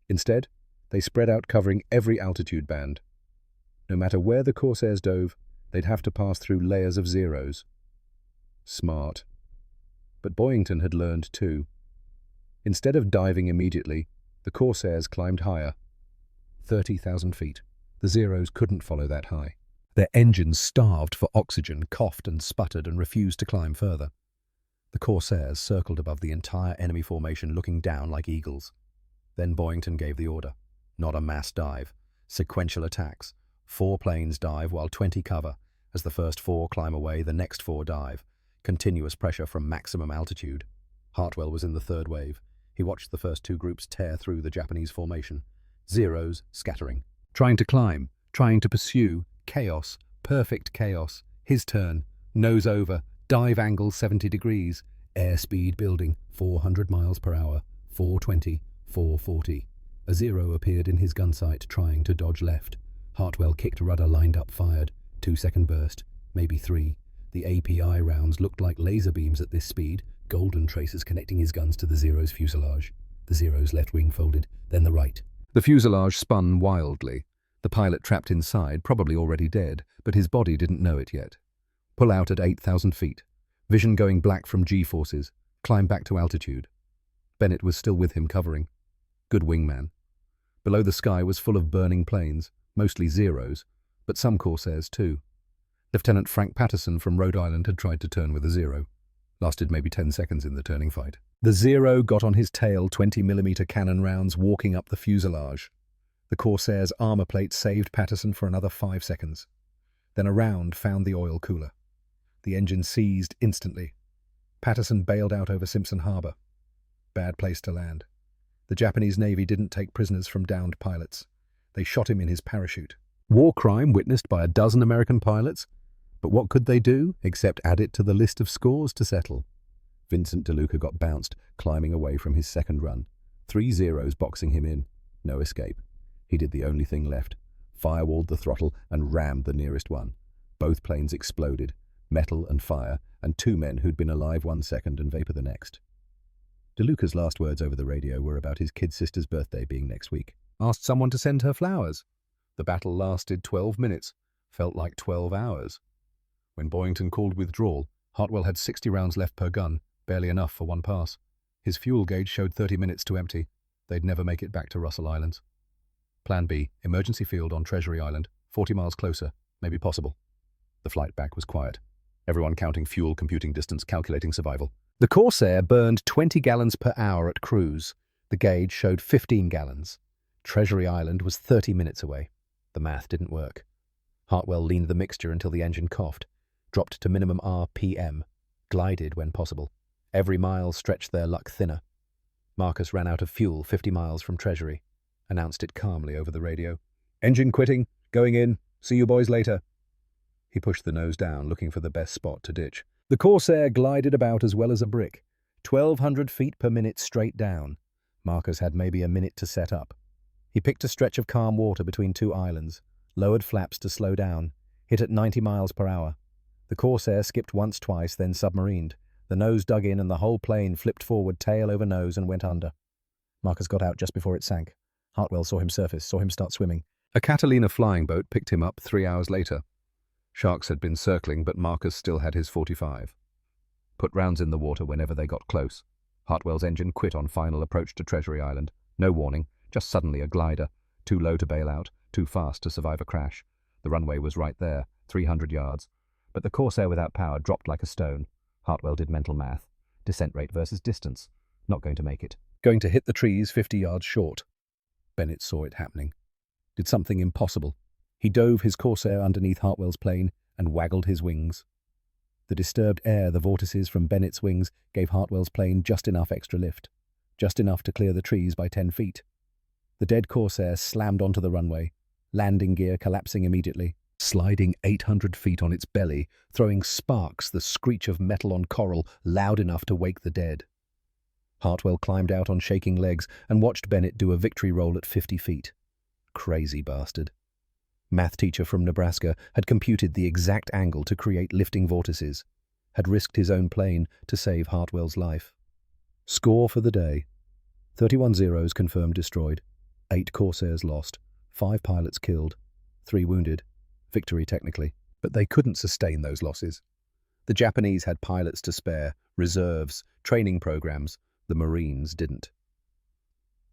Instead, they spread out, covering every altitude band. No matter where the Corsairs dove, they'd have to pass through layers of Zeros. Smart. But Boyington had learned too. Instead of diving immediately, the Corsairs climbed higher. 30,000 feet. The Zeros couldn't follow that high. Their engines, starved for oxygen, coughed and sputtered and refused to climb further. The Corsairs circled above the entire enemy formation, looking down like eagles. Then Boyington gave the order. Not a mass dive. Sequential attacks. 4 planes dive while 20 cover. As the first 4 climb away, the next 4 dive. Continuous pressure from maximum altitude. Hartwell was in the third wave. He watched the first 2 groups tear through the Japanese formation. Zeros scattering. Trying to climb. Trying to pursue. Chaos. Perfect chaos. His turn. Nose over. Dive angle 70 degrees. Airspeed building. 400 miles per hour. 420. 440. A Zero appeared in his gun sight, trying to dodge left. Hartwell kicked rudder, lined up, fired. 2-second burst. Maybe 3. The API rounds looked like laser beams at this speed, golden traces connecting his guns to the Zero's fuselage. The Zero's left wing folded, then the right. The fuselage spun wildly. The pilot trapped inside, probably already dead, but his body didn't know it yet. Pull out at 8,000 feet. Vision going black from G-forces. Climb back to altitude. Bennett was still with him, covering. Good wingman. Below the sky was full of burning planes, mostly Zeros, but some Corsairs too. Lieutenant Frank Patterson from Rhode Island had tried to turn with a Zero. Lasted maybe 10 seconds in the turning fight. The Zero got on his tail, 20mm cannon rounds walking up the fuselage. The Corsair's armor plate saved Patterson for another 5 seconds. Then a round found the oil cooler. The engine seized instantly. Patterson bailed out over Simpson Harbor. Bad place to land. The Japanese Navy didn't take prisoners from downed pilots. They shot him in his parachute. War crime witnessed by a dozen American pilots? But what could they do except add it to the list of scores to settle? Vincent DeLuca got bounced, climbing away from his second run. 3 Zeros boxing him in. No escape. He did the only thing left. Firewalled the throttle and rammed the nearest one. Both planes exploded. Metal and fire, and 2 men who'd been alive 1 second and vapor the next. DeLuca's last words over the radio were about his kid sister's birthday being next week. Asked someone to send her flowers. The battle lasted 12 minutes. Felt like 12 hours. When Boyington called withdrawal, Hartwell had 60 rounds left per gun, barely enough for 1 pass. His fuel gauge showed 30 minutes to empty. They'd never make it back to Russell Islands. Plan B, emergency field on Treasury Island, 40 miles closer, maybe possible. The flight back was quiet. Everyone counting fuel, computing distance, calculating survival. The Corsair burned 20 gallons per hour at cruise. The gauge showed 15 gallons. Treasury Island was 30 minutes away. The math didn't work. Hartwell leaned the mixture until the engine coughed, dropped to minimum RPM, glided when possible. Every mile stretched their luck thinner. Marcus ran out of fuel 50 miles from Treasury, announced it calmly over the radio. "Engine quitting, going in, see you boys later." He pushed the nose down, looking for the best spot to ditch. The Corsair glided about as well as a brick, 1,200 feet per minute straight down. Marcus had maybe a minute to set up. He picked a stretch of calm water between 2 islands, lowered flaps to slow down, hit at 90 miles per hour. The Corsair skipped once, twice, then submarined. The nose dug in and the whole plane flipped forward tail over nose and went under. Marcus got out just before it sank. Hartwell saw him surface, saw him start swimming. A Catalina flying boat picked him up 3 hours later. Sharks had been circling, but Marcus still had his .45. Put rounds in the water whenever they got close. Hartwell's engine quit on final approach to Treasury Island. No warning, just suddenly a glider. Too low to bail out, too fast to survive a crash. The runway was right there, 300 yards. But the Corsair without power dropped like a stone. Hartwell did mental math. Descent rate versus distance. Not going to make it. Going to hit the trees 50 yards short. Bennett saw it happening. Did something impossible. He dove his Corsair underneath Hartwell's plane and waggled his wings. The disturbed air, the vortices from Bennett's wings, gave Hartwell's plane just enough extra lift. Just enough to clear the trees by 10 feet. The dead Corsair slammed onto the runway, landing gear collapsing immediately, sliding 800 feet on its belly, throwing sparks, the screech of metal on coral, loud enough to wake the dead. Hartwell climbed out on shaking legs and watched Bennett do a victory roll at 50 feet. Crazy bastard. Math teacher from Nebraska had computed the exact angle to create lifting vortices, had risked his own plane to save Hartwell's life. Score for the day. 31 Zeros confirmed destroyed, 8 Corsairs lost, 5 pilots killed, 3 wounded. Victory technically, but they couldn't sustain those losses. The Japanese had pilots to spare, reserves, training programs. The Marines didn't.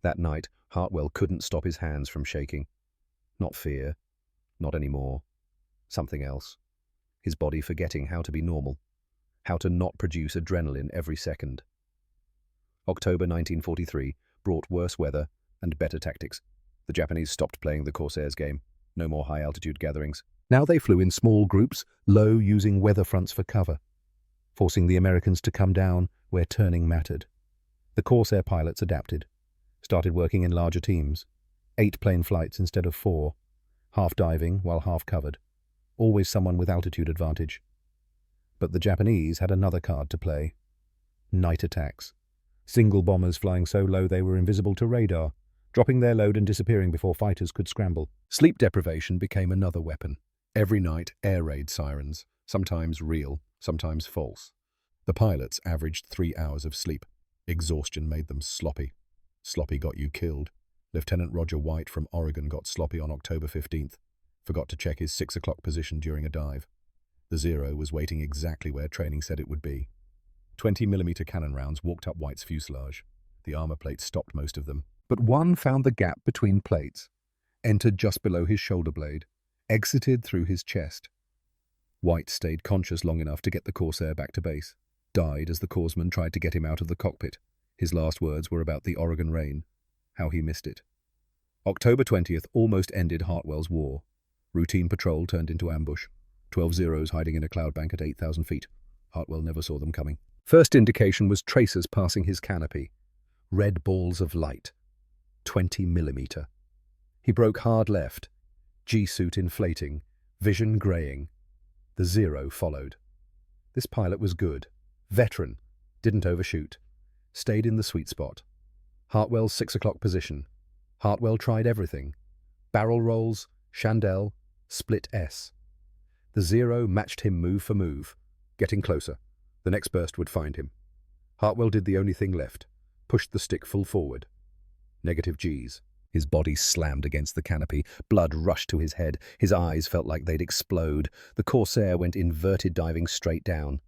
That night, Hartwell couldn't stop his hands from shaking. Not fear. Not anymore. Something else. His body forgetting how to be normal. How to not produce adrenaline every second. October 1943 brought worse weather and better tactics. The Japanese stopped playing the Corsairs game. No more high-altitude gatherings. Now they flew in small groups, low, using weather fronts for cover, forcing the Americans to come down where turning mattered. The Corsair pilots adapted, started working in larger teams, 8 plane flights instead of 4, half diving while half covered, always someone with altitude advantage. But the Japanese had another card to play. Night attacks. Single bombers flying so low they were invisible to radar, dropping their load and disappearing before fighters could scramble. Sleep deprivation became another weapon. Every night, air raid sirens, sometimes real, sometimes false. The pilots averaged 3 hours of sleep. Exhaustion made them sloppy. Sloppy got you killed. Lieutenant Roger White from Oregon got sloppy on October 15th. Forgot to check his 6 o'clock position during a dive. The Zero was waiting exactly where training said it would be. 20mm cannon rounds walked up White's fuselage. The armor plates stopped most of them, but one found the gap between plates, entered just below his shoulder blade, exited through his chest. White stayed conscious long enough to get the Corsair back to base, died as the corpsman tried to get him out of the cockpit. His last words were about the Oregon rain, how he missed it. October 20th almost ended Hartwell's war. Routine patrol turned into ambush. 12 Zeros hiding in a cloud bank at 8,000 feet. Hartwell never saw them coming. First indication was tracers passing his canopy. Red balls of light. 20mm. He broke hard left. G-suit inflating. Vision graying. The Zero followed. This pilot was good. Veteran. Didn't overshoot. Stayed in the sweet spot. Hartwell's 6 o'clock position. Hartwell tried everything. Barrel rolls, chandelle, split S. The Zero matched him move for move. Getting closer. The next burst would find him. Hartwell did the only thing left. Pushed the stick full forward. Negative Gs. His body slammed against the canopy. Blood rushed to his head. His eyes felt like they'd explode. The Corsair went inverted diving straight down.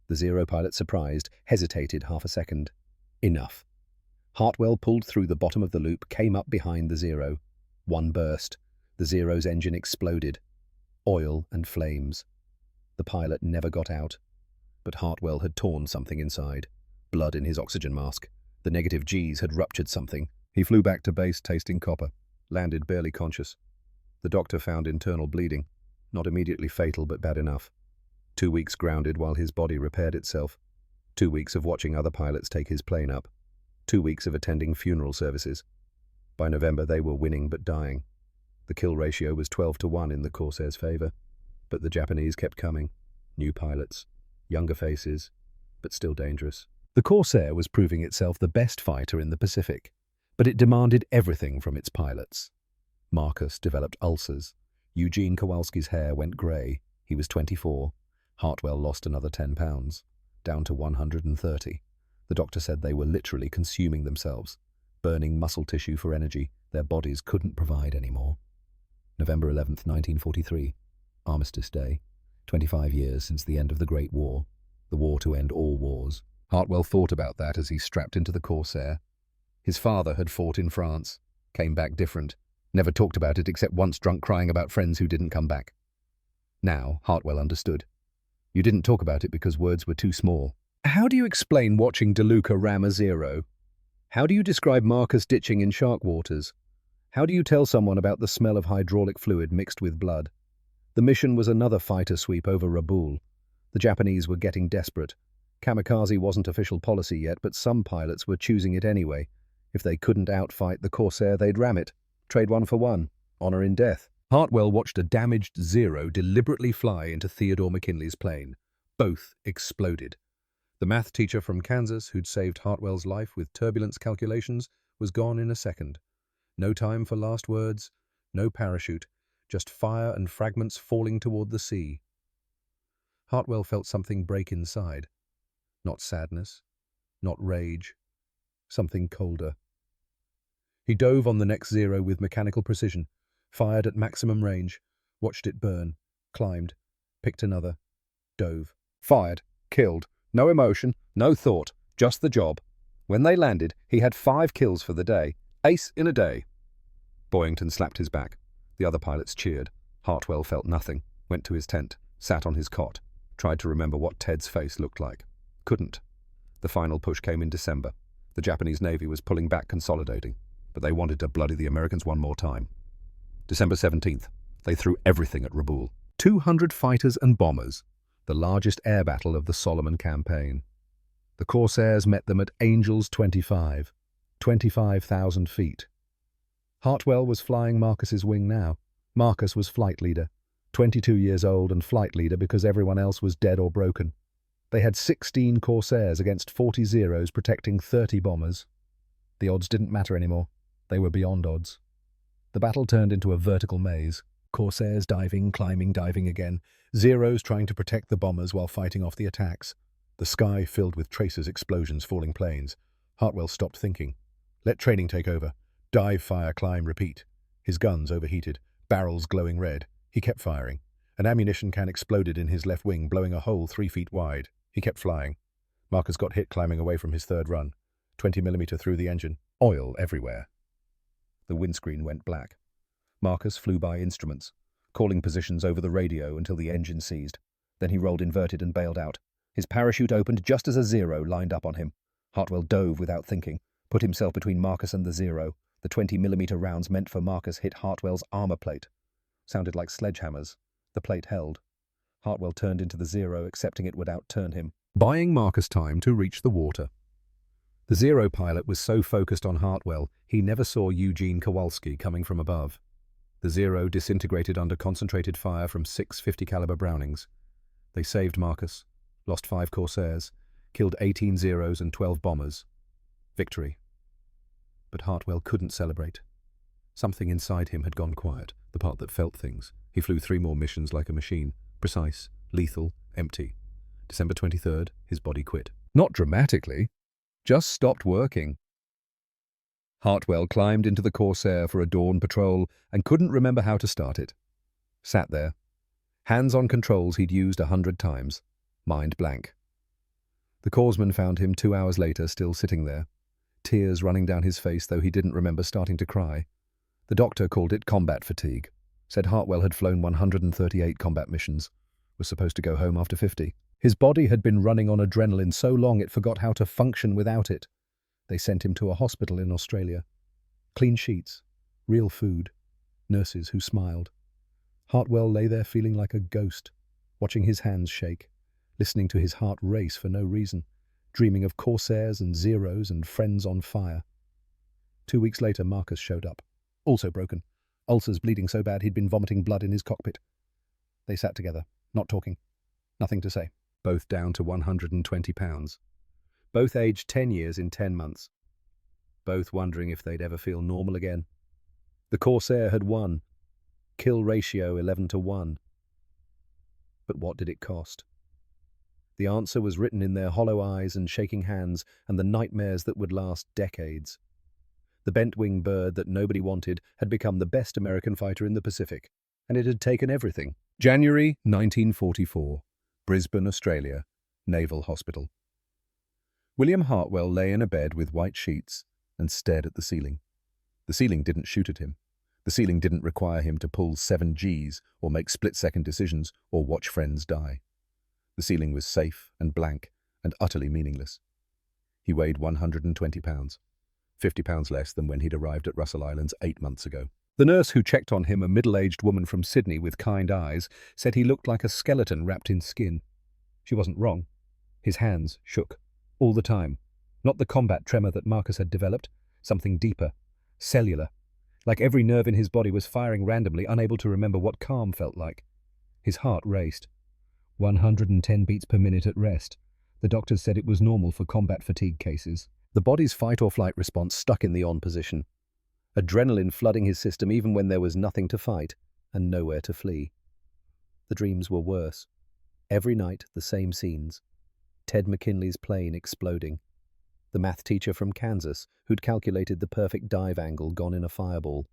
The Zero pilot, surprised, hesitated half a second. Enough. Hartwell pulled through the bottom of the loop, came up behind the Zero. One burst. The Zero's engine exploded. Oil and flames. The pilot never got out. But Hartwell had torn something inside. Blood in his oxygen mask. The negative Gs had ruptured something. He flew back to base tasting copper. Landed barely conscious. The doctor found internal bleeding. Not immediately fatal, but bad enough. 2 weeks grounded while his body repaired itself. 2 weeks of watching other pilots take his plane up. 2 weeks of attending funeral services. By November they were winning but dying. The kill ratio was 12-1 in the Corsair's favor. But the Japanese kept coming. New pilots. Younger faces. But still dangerous. The Corsair was proving itself the best fighter in the Pacific. But it demanded everything from its pilots. Marcus developed ulcers. Eugene Kowalski's hair went grey. He was 24. Hartwell lost another 10 pounds, down to 130. The doctor said they were literally consuming themselves, burning muscle tissue for energy their bodies couldn't provide anymore. November 11th, 1943, Armistice Day, 25 years since the end of the Great War, the war to end all wars. Hartwell thought about that as he strapped into the Corsair. His father had fought in France, came back different, never talked about it except once drunk crying about friends who didn't come back. Now, Hartwell understood. You didn't talk about it because words were too small. How do you explain watching DeLuca ram a Zero? How do you describe Marcus ditching in shark waters? How do you tell someone about the smell of hydraulic fluid mixed with blood? The mission was another fighter sweep over Rabaul. The Japanese were getting desperate. Kamikaze wasn't official policy yet, but some pilots were choosing it anyway. If they couldn't outfight the Corsair, they'd ram it. Trade one for one. Honor in death. Hartwell watched a damaged Zero deliberately fly into Theodore McKinley's plane. Both exploded. The math teacher from Kansas, who'd saved Hartwell's life with turbulence calculations, was gone in a second. No time for last words, no parachute, just fire and fragments falling toward the sea. Hartwell felt something break inside. Not sadness, not rage, something colder. He dove on the next Zero with mechanical precision, fired at maximum range, watched it burn, climbed, picked another, dove. Fired, killed, no emotion, no thought, just the job. When they landed, he had 5 kills for the day. Ace in a day. Boyington slapped his back. The other pilots cheered. Hartwell felt nothing, went to his tent, sat on his cot, tried to remember what Ted's face looked like. Couldn't. The final push came in December. The Japanese Navy was pulling back, consolidating, but they wanted to bloody the Americans one more time. December 17th, they threw everything at Rabaul. 200 fighters and bombers, the largest air battle of the Solomon campaign. The Corsairs met them at Angels 25, 25,000 feet. Hartwell was flying Marcus's wing now. Marcus was flight leader, 22 years old and flight leader because everyone else was dead or broken. They had 16 Corsairs against 40 Zeros protecting 30 bombers. The odds didn't matter anymore. They were beyond odds. The battle turned into a vertical maze. Corsairs diving, climbing, diving again. Zeros trying to protect the bombers while fighting off the attacks. The sky filled with tracers, explosions, falling planes. Hartwell stopped thinking. Let training take over. Dive, fire, climb, repeat. His guns overheated, barrels glowing red. He kept firing. An ammunition can exploded in his left wing, blowing a hole 3 feet wide. He kept flying. Marcus got hit climbing away from his third run. 20mm through the engine. Oil everywhere. The windscreen went black. Marcus flew by instruments, calling positions over the radio until the engine seized. Then he rolled inverted and bailed out. His parachute opened just as a Zero lined up on him. Hartwell dove without thinking, put himself between Marcus and the Zero. The 20mm rounds meant for Marcus hit Hartwell's armor plate. Sounded like sledgehammers. The plate held. Hartwell turned into the Zero, accepting it would outturn him, buying Marcus time to reach the water. The Zero pilot was so focused on Hartwell, he never saw Eugene Kowalski coming from above. The Zero disintegrated under concentrated fire from 6 50-caliber Brownings. They saved Marcus, lost 5 Corsairs, killed 18 Zeros and 12 bombers. Victory. But Hartwell couldn't celebrate. Something inside him had gone quiet, the part that felt things. He flew 3 more missions like a machine. Precise, lethal, empty. December 23rd, his body quit. Not dramatically, just stopped working. Hartwell climbed into the Corsair for a dawn patrol and couldn't remember how to start it. Sat there. Hands on controls he'd used 100 times. Mind blank. The corpsman found him 2 hours later, still sitting there. Tears running down his face, though he didn't remember starting to cry. The doctor called it combat fatigue. Said Hartwell had flown 138 combat missions, was supposed to go home after 50. His body had been running on adrenaline so long it forgot how to function without it. They sent him to a hospital in Australia. Clean sheets, real food, nurses who smiled. Hartwell lay there feeling like a ghost, watching his hands shake, listening to his heart race for no reason, dreaming of Corsairs and Zeros and friends on fire. 2 weeks later, Marcus showed up, also broken. Ulcers bleeding so bad he'd been vomiting blood in his cockpit. They sat together, not talking, nothing to say. Both down to 120 pounds. Both aged 10 years in 10 months. Both wondering if they'd ever feel normal again. The Corsair had won. Kill ratio 11 to 1. But what did it cost? The answer was written in their hollow eyes and shaking hands and the nightmares that would last decades. The bent-wing bird that nobody wanted had become the best American fighter in the Pacific, and it had taken everything. January 1944, Brisbane, Australia, Naval Hospital. William Hartwell lay in a bed with white sheets and stared at the ceiling. The ceiling didn't shoot at him. The ceiling didn't require him to pull 7 Gs or make split-second decisions or watch friends die. The ceiling was safe and blank and utterly meaningless. He weighed 120 pounds, 50 pounds less than when he'd arrived at Russell Islands 8 months ago. The nurse who checked on him, a middle-aged woman from Sydney with kind eyes, said he looked like a skeleton wrapped in skin. She wasn't wrong. His hands shook, all the time. Not the combat tremor that Marcus had developed, something deeper, cellular. Like every nerve in his body was firing randomly, unable to remember what calm felt like. His heart raced. 110 beats per minute at rest. The doctors said it was normal for combat fatigue cases. The body's fight-or-flight response stuck in the on position. Adrenaline flooding his system even when there was nothing to fight and nowhere to flee. The dreams were worse. Every night, the same scenes. Ted McKinley's plane exploding. The math teacher from Kansas, who'd calculated the perfect dive angle, gone in a fireball.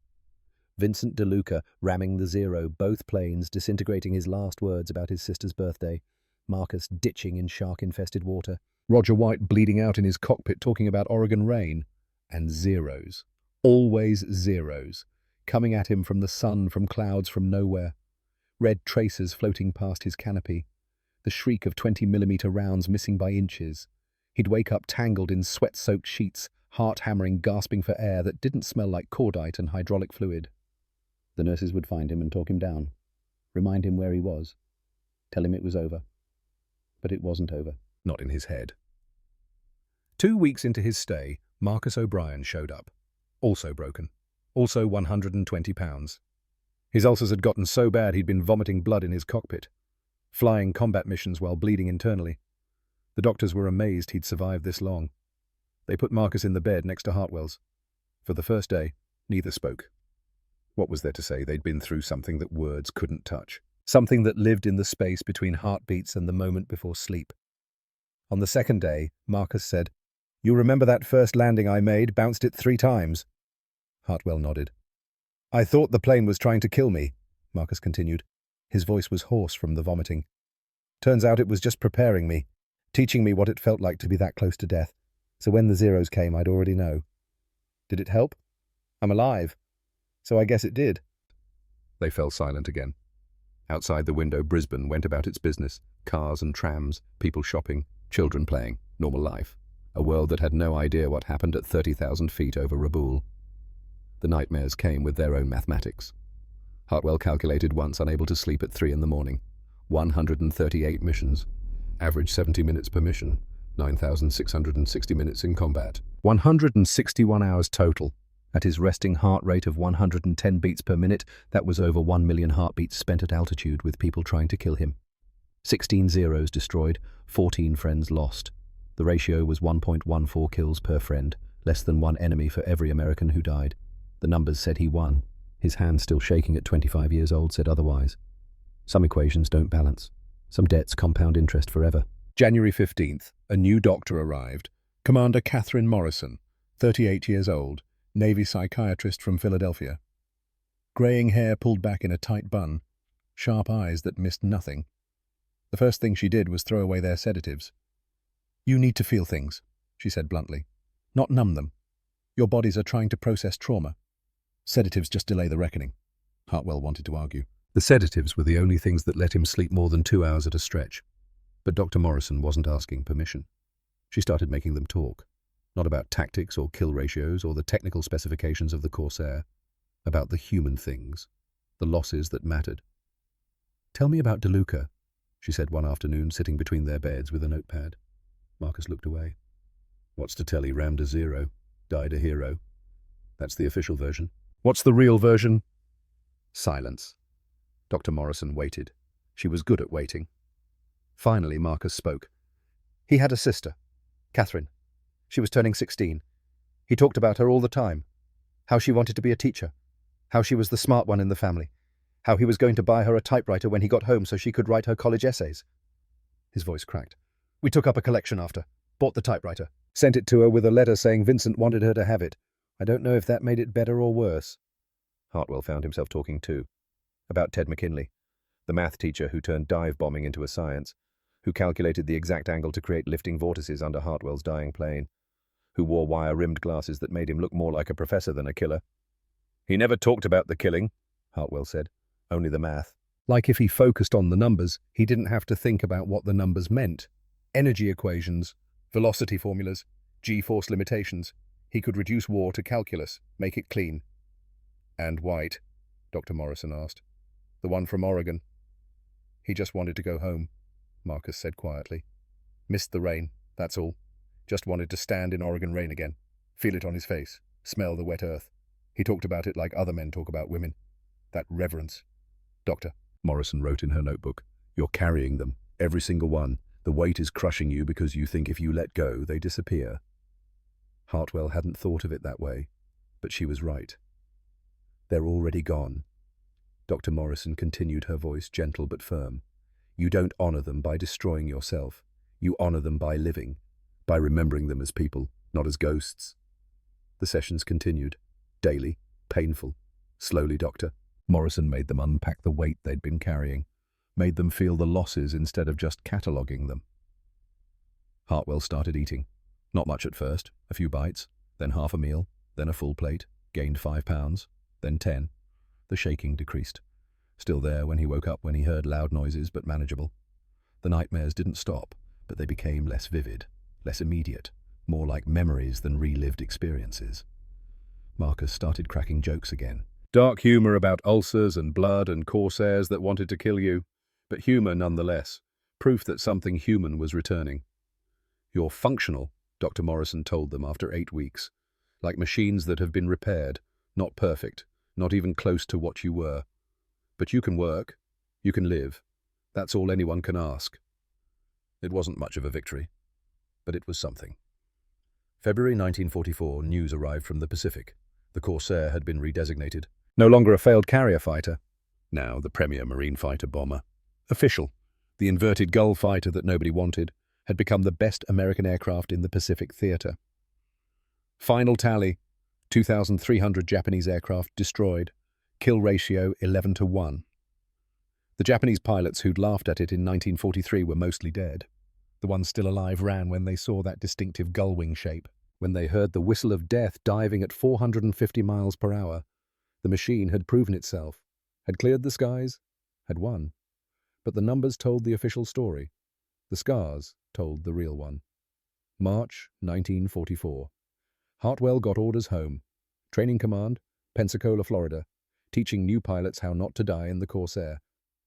Vincent DeLuca ramming the Zero, both planes disintegrating his last words about his sister's birthday. Marcus ditching in shark-infested water. Roger White bleeding out in his cockpit talking about Oregon rain. And zeros. Always zeros. Coming at him from the sun, from clouds, from nowhere. Red tracers floating past his canopy. The shriek of 20mm rounds missing by inches. He'd wake up tangled in sweat-soaked sheets, heart-hammering, gasping for air that didn't smell like cordite and hydraulic fluid. The nurses would find him and talk him down. Remind him where he was. Tell him it was over. But it wasn't over. Not in his head. 2 weeks into his stay, Marcus O'Brien showed up. Also broken. Also 120 pounds. His ulcers had gotten so bad he'd been vomiting blood in his cockpit. Flying combat missions while bleeding internally. The doctors were amazed he'd survived this long. They put Marcus in the bed next to Hartwell's. For the first day, neither spoke. What was there to say? They'd been through something that words couldn't touch. Something that lived in the space between heartbeats and the moment before sleep. On the second day, Marcus said, "You remember that first landing I made, bounced it 3 times?" Hartwell nodded. "I thought the plane was trying to kill me," Marcus continued. His voice was hoarse from the vomiting. "Turns out it was just preparing me, teaching me what it felt like to be that close to death. So when the zeros came, I'd already know. Did it help? I'm alive. So I guess it did." They fell silent again. Outside the window, Brisbane went about its business. Cars and trams, people shopping, children playing, normal life. A world that had no idea what happened at 30,000 feet over Rabaul. The nightmares came with their own mathematics. Hartwell calculated once, unable to sleep at 3 in the morning. 138 missions. Average 70 minutes per mission. 9,660 minutes in combat. 161 hours total. At his resting heart rate of 110 beats per minute, that was over 1 million heartbeats spent at altitude with people trying to kill him. 16 zeros destroyed, 14 friends lost. The ratio was 1.14 kills per friend, less than 1 enemy for every American who died. The numbers said he won. His hand, still shaking at 25 years old, said otherwise. Some equations don't balance. Some debts compound interest forever. January 15th, a new doctor arrived. Commander Catherine Morrison, 38 years old, Navy psychiatrist from Philadelphia. Graying hair pulled back in a tight bun, sharp eyes that missed nothing. The first thing she did was throw away their sedatives. "You need to feel things," she said bluntly, "not numb them. Your bodies are trying to process trauma. Sedatives just delay the reckoning." Hartwell wanted to argue. The sedatives were the only things that let him sleep more than 2 hours at a stretch. But Dr. Morrison wasn't asking permission. She started making them talk. Not about tactics or kill ratios or the technical specifications of the Corsair. About the human things. The losses that mattered. "Tell me about DeLuca," she said one afternoon, sitting between their beds with a notepad. Marcus looked away. "What's to tell? He rammed a zero. Died a hero. That's the official version." "What's the real version?" Silence. Dr. Morrison waited. She was good at waiting. Finally, Marcus spoke. "He had a sister, Catherine. She was turning 16. He talked about her all the time. How she wanted to be a teacher. How she was the smart one in the family. How he was going to buy her a typewriter when he got home so she could write her college essays." His voice cracked. We took up a collection after. Bought the typewriter. Sent it to her with a letter saying Vincent wanted her to have it. I don't know if that made it better or worse." Hartwell found himself talking too. About Ted McKinley, the math teacher who turned dive bombing into a science, who calculated the exact angle to create lifting vortices under Hartwell's dying plane, who wore wire-rimmed glasses that made him look more like a professor than a killer. "He never talked about the killing," Hartwell said. "Only the math." Like if he focused on the numbers, he didn't have to think about what the numbers meant. Energy equations, velocity formulas, G-force limitations. He could reduce war to calculus, make it clean. "And White?" Dr. Morrison asked. "The one from Oregon?" "He just wanted to go home," Marcus said quietly. "Missed the rain, that's all. Just wanted to stand in Oregon rain again, feel it on his face, smell the wet earth. He talked about it like other men talk about women. That reverence." "Doctor," Morrison wrote in her notebook, "you're carrying them, every single one. The weight is crushing you because you think if you let go, they disappear." Hartwell hadn't thought of it that way, but she was right. "They're already gone." Dr. Morrison continued, her voice gentle but firm. "You don't honor them by destroying yourself. You honor them by living, by remembering them as people, not as ghosts." The sessions continued. Daily, painful. Slowly, Doctor. Morrison made them unpack the weight they'd been carrying, made them feel the losses instead of just cataloguing them. Hartwell started eating. Not much at first, a few bites, then half a meal, then a full plate, gained 5 pounds, then 10. The shaking decreased. Still there when he woke up when he heard loud noises, but manageable. The nightmares didn't stop, but they became less vivid, less immediate, more like memories than relived experiences. Marcus started cracking jokes again. Dark humor about ulcers and blood and Corsairs that wanted to kill you, but humor nonetheless, proof that something human was returning. "You're functional," Dr. Morrison told them after 8 weeks, "like machines that have been repaired, not perfect, not even close to what you were. But you can work, you can live. That's all anyone can ask." It wasn't much of a victory, but it was something. February 1944, news arrived from the Pacific. The Corsair had been redesignated. No longer a failed carrier fighter. Now the premier marine fighter bomber. Official. The inverted gull fighter that nobody wanted had become the best American aircraft in the Pacific theater. Final tally, 2,300 Japanese aircraft destroyed. Kill ratio 11-1. The Japanese pilots who'd laughed at it in 1943 were mostly dead. The ones still alive ran when they saw that distinctive gull wing shape, when they heard the whistle of death diving at 450 miles per hour. The machine had proven itself, had cleared the skies, had won. But the numbers told the official story. The scars told the real one. March 1944. Hartwell got orders home. Training command, Pensacola, Florida, teaching new pilots how not to die in the Corsair.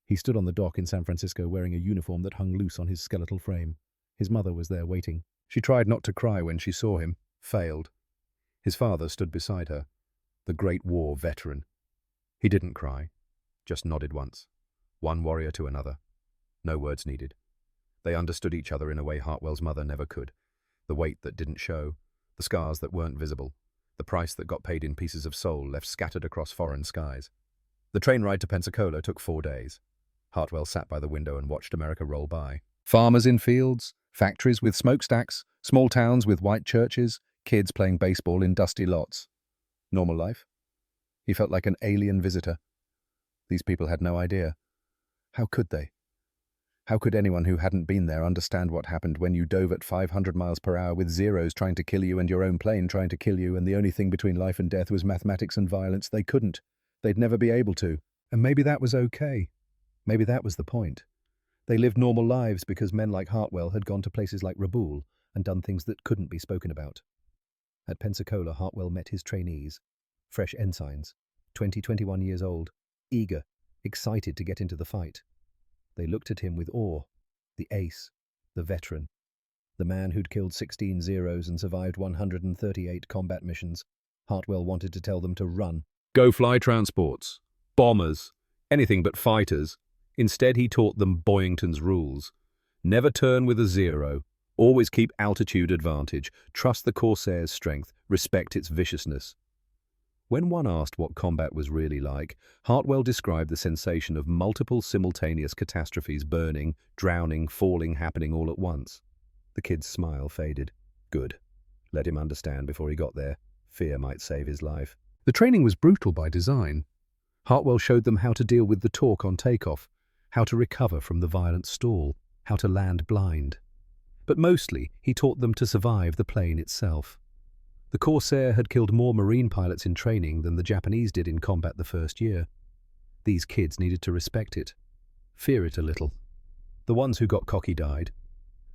He stood on the dock in San Francisco wearing a uniform that hung loose on his skeletal frame. His mother was there waiting. She tried not to cry when she saw him, failed. His father stood beside her, the Great War veteran. He didn't cry, just nodded once. One warrior to another. No words needed. They understood each other in a way Hartwell's mother never could. The weight that didn't show, the scars that weren't visible, the price that got paid in pieces of soul left scattered across foreign skies. The train ride to Pensacola took 4 days. Hartwell sat by the window and watched America roll by. Farmers in fields, factories with smokestacks, small towns with white churches, kids playing baseball in dusty lots. Normal life? He felt like an alien visitor. These people had no idea. How could they? How could anyone who hadn't been there understand what happened when you dove at 500 miles per hour with Zeros trying to kill you and your own plane trying to kill you, and the only thing between life and death was mathematics and violence? They couldn't. They'd never be able to. And maybe that was okay. Maybe that was the point. They lived normal lives because men like Hartwell had gone to places like Rabaul and done things that couldn't be spoken about. At Pensacola, Hartwell met his trainees, fresh ensigns, 21 years old, eager, excited to get into the fight. They looked at him with awe, the ace, the veteran, the man who'd killed 16 Zeros and survived 138 combat missions. Hartwell wanted to tell them to run. Go fly transports, bombers, anything but fighters. Instead, he taught them Boyington's rules. Never turn with a Zero. Always keep altitude advantage. Trust the Corsair's strength. Respect its viciousness. When one asked what combat was really like, Hartwell described the sensation of multiple simultaneous catastrophes burning, drowning, falling, happening all at once. The kid's smile faded. Good. Let him understand before he got there. Fear might save his life. The training was brutal by design. Hartwell showed them how to deal with the torque on takeoff, how to recover from the violent stall, how to land blind. But mostly, he taught them to survive the plane itself. The Corsair had killed more Marine pilots in training than the Japanese did in combat the first year. These kids needed to respect it, fear it a little. The ones who got cocky died.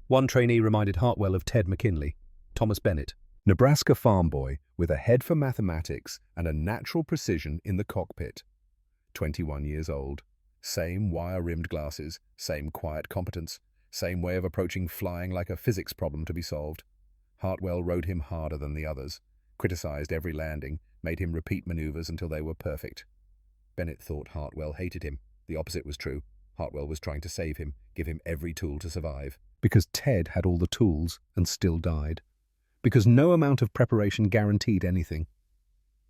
One trainee reminded Hartwell of Ted McKinley, Thomas Bennett, Nebraska farm boy with a head for mathematics and a natural precision in the cockpit. 21 years old. Same wire-rimmed glasses, same quiet competence, same way of approaching flying like a physics problem to be solved. Hartwell rode him harder than the others, criticized every landing, made him repeat maneuvers until they were perfect. Bennett thought Hartwell hated him. The opposite was true. Hartwell was trying to save him, give him every tool to survive. Because Ted had all the tools and still died. Because no amount of preparation guaranteed anything.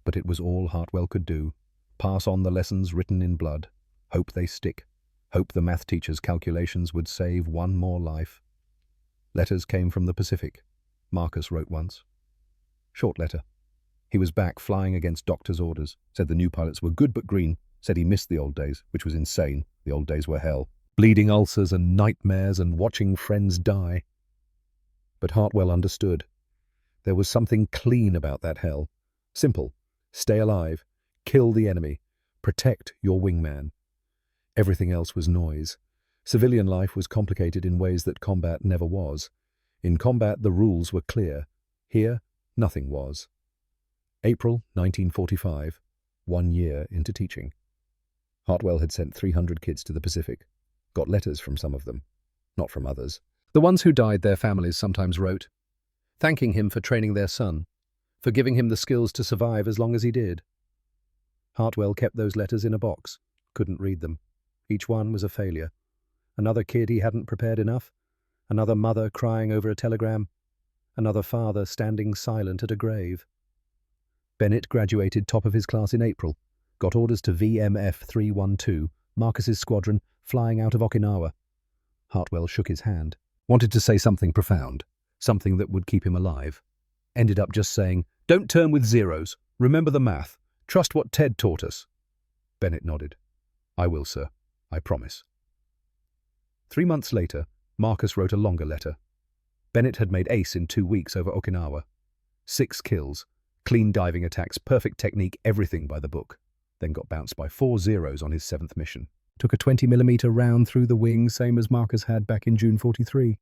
But it was all Hartwell could do. Pass on the lessons written in blood. Hope they stick. Hope the math teacher's calculations would save one more life. Letters came from the Pacific. Marcus wrote once. Short letter. He was back flying against doctor's orders. Said the new pilots were good but green. Said he missed the old days, which was insane. The old days were hell. Bleeding ulcers and nightmares and watching friends die. But Hartwell understood. There was something clean about that hell. Simple. Stay alive. Kill the enemy. Protect your wingman. Everything else was noise. Civilian life was complicated in ways that combat never was. In combat, the rules were clear. Here, nothing was. April 1945, 1 year into teaching. Hartwell had sent 300 kids to the Pacific. Got letters from some of them, not from others. The ones who died, their families sometimes wrote, thanking him for training their son, for giving him the skills to survive as long as he did. Hartwell kept those letters in a box, couldn't read them. Each one was a failure. Another kid he hadn't prepared enough, another mother crying over a telegram, another father standing silent at a grave. Bennett graduated top of his class in April, got orders to VMF 312, Marcus's squadron, flying out of Okinawa. Hartwell shook his hand, wanted to say something profound, something that would keep him alive. Ended up just saying, "Don't turn with zeros. Remember the math. Trust what Ted taught us." Bennett nodded. "I will, sir. I promise." 3 months later, Marcus wrote a longer letter. Bennett had made ace in 2 weeks over Okinawa. 6 kills, clean diving attacks, perfect technique, everything by the book. Then got bounced by 4 zeros on his 7th mission. Took a 20mm round through the wing, same as Marcus had back in June 43.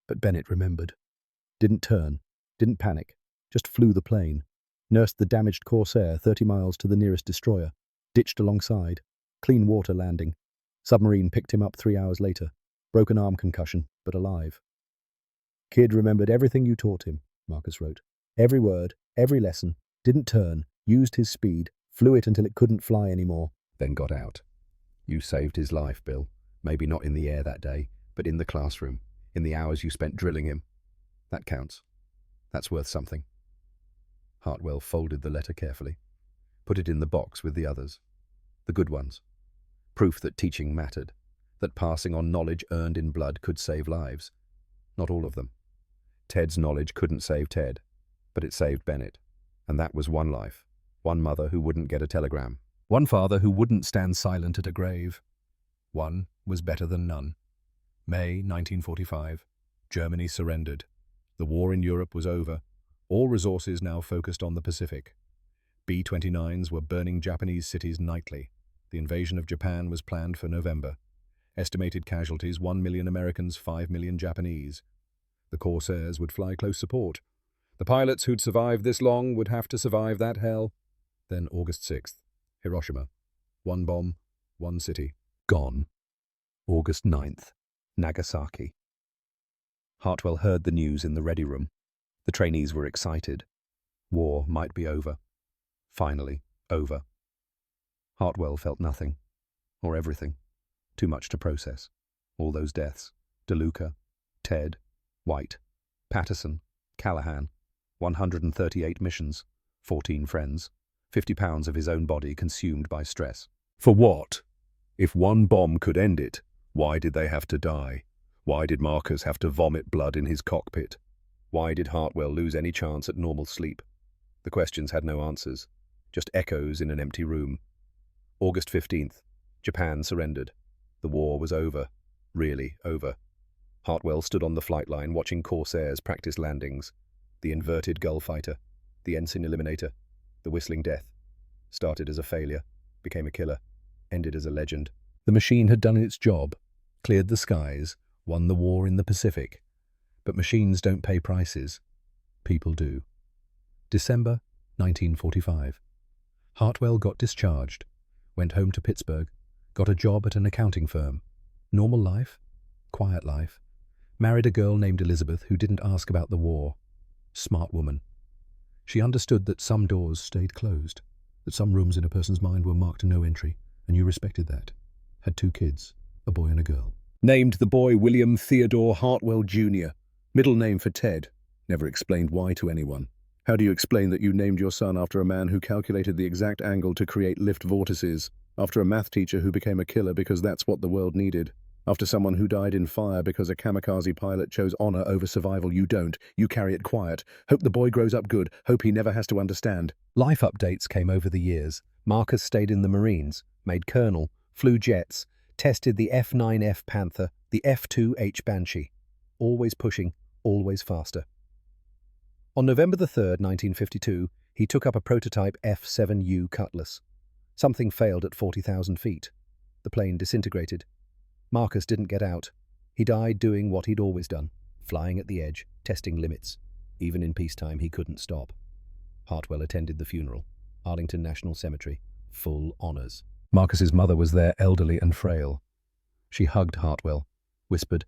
But Bennett remembered. Didn't turn, didn't panic, just flew the plane. Nursed the damaged Corsair 30 miles to the nearest destroyer. Ditched alongside. Clean water landing. Submarine picked him up 3 hours later. Broken arm concussion, but alive. "Kid remembered everything you taught him," Marcus wrote. "Every word, every lesson. Didn't turn, used his speed, flew it until it couldn't fly anymore, then got out. You saved his life, Bill. Maybe not in the air that day, but in the classroom, in the hours you spent drilling him. That counts. That's worth something." Hartwell folded the letter carefully, put it in the box with the others. The good ones. Proof that teaching mattered, that passing on knowledge earned in blood could save lives. Not all of them. Ted's knowledge couldn't save Ted, but it saved Bennett. And that was one life, one mother who wouldn't get a telegram, one father who wouldn't stand silent at a grave. One was better than none. May 1945. Germany surrendered. The war in Europe was over. All resources now focused on the Pacific. B-29s were burning Japanese cities nightly. The invasion of Japan was planned for November. Estimated casualties, 1 million Americans, 5 million Japanese. The Corsairs would fly close support. The pilots who'd survived this long would have to survive that hell. Then August 6th, Hiroshima. 1 bomb, 1 city. Gone. August 9th, Nagasaki. Hartwell heard the news in the ready room. The trainees were excited. War might be over. Finally, over. Hartwell felt nothing, or everything. Too much to process. All those deaths. DeLuca, Ted, White, Patterson, Callahan. 138 missions, 14 friends, 50 pounds of his own body consumed by stress. For what? If one bomb could end it, why did they have to die? Why did Marcus have to vomit blood in his cockpit? Why did Hartwell lose any chance at normal sleep? The questions had no answers, just echoes in an empty room. August 15th, Japan surrendered. The war was over. Really over. Hartwell stood on the flight line watching Corsairs practice landings. The inverted gull fighter, the ensign eliminator, the whistling death. Started as a failure, became a killer, ended as a legend. The machine had done its job, cleared the skies, won the war in the Pacific. But machines don't pay prices. People do. December 1945. Hartwell got discharged, went home to Pittsburgh, got a job at an accounting firm. Normal life, quiet life. Married a girl named Elizabeth who didn't ask about the war. Smart woman. She understood that some doors stayed closed, that some rooms in a person's mind were marked no entry, and you respected that. Had 2 kids, a boy and a girl. Named the boy William Theodore Hartwell Jr., middle name for Ted. Never explained why to anyone. How do you explain that you named your son after a man who calculated the exact angle to create lift vortices, after a math teacher who became a killer because that's what the world needed, after someone who died in fire because a kamikaze pilot chose honor over survival? You don't. You carry it quiet. Hope the boy grows up good. Hope he never has to understand. Life updates came over the years. Marcus stayed in the Marines, made colonel, flew jets, tested the F9F Panther, the F2H Banshee. Always pushing, always faster. On November the 3rd, 1952, he took up a prototype F7U Cutlass. Something failed at 40,000 feet. The plane disintegrated. Marcus didn't get out. He died doing what he'd always done, flying at the edge, testing limits. Even in peacetime, he couldn't stop. Hartwell attended the funeral. Arlington National Cemetery. Full honors. Marcus's mother was there, elderly and frail. She hugged Hartwell, whispered,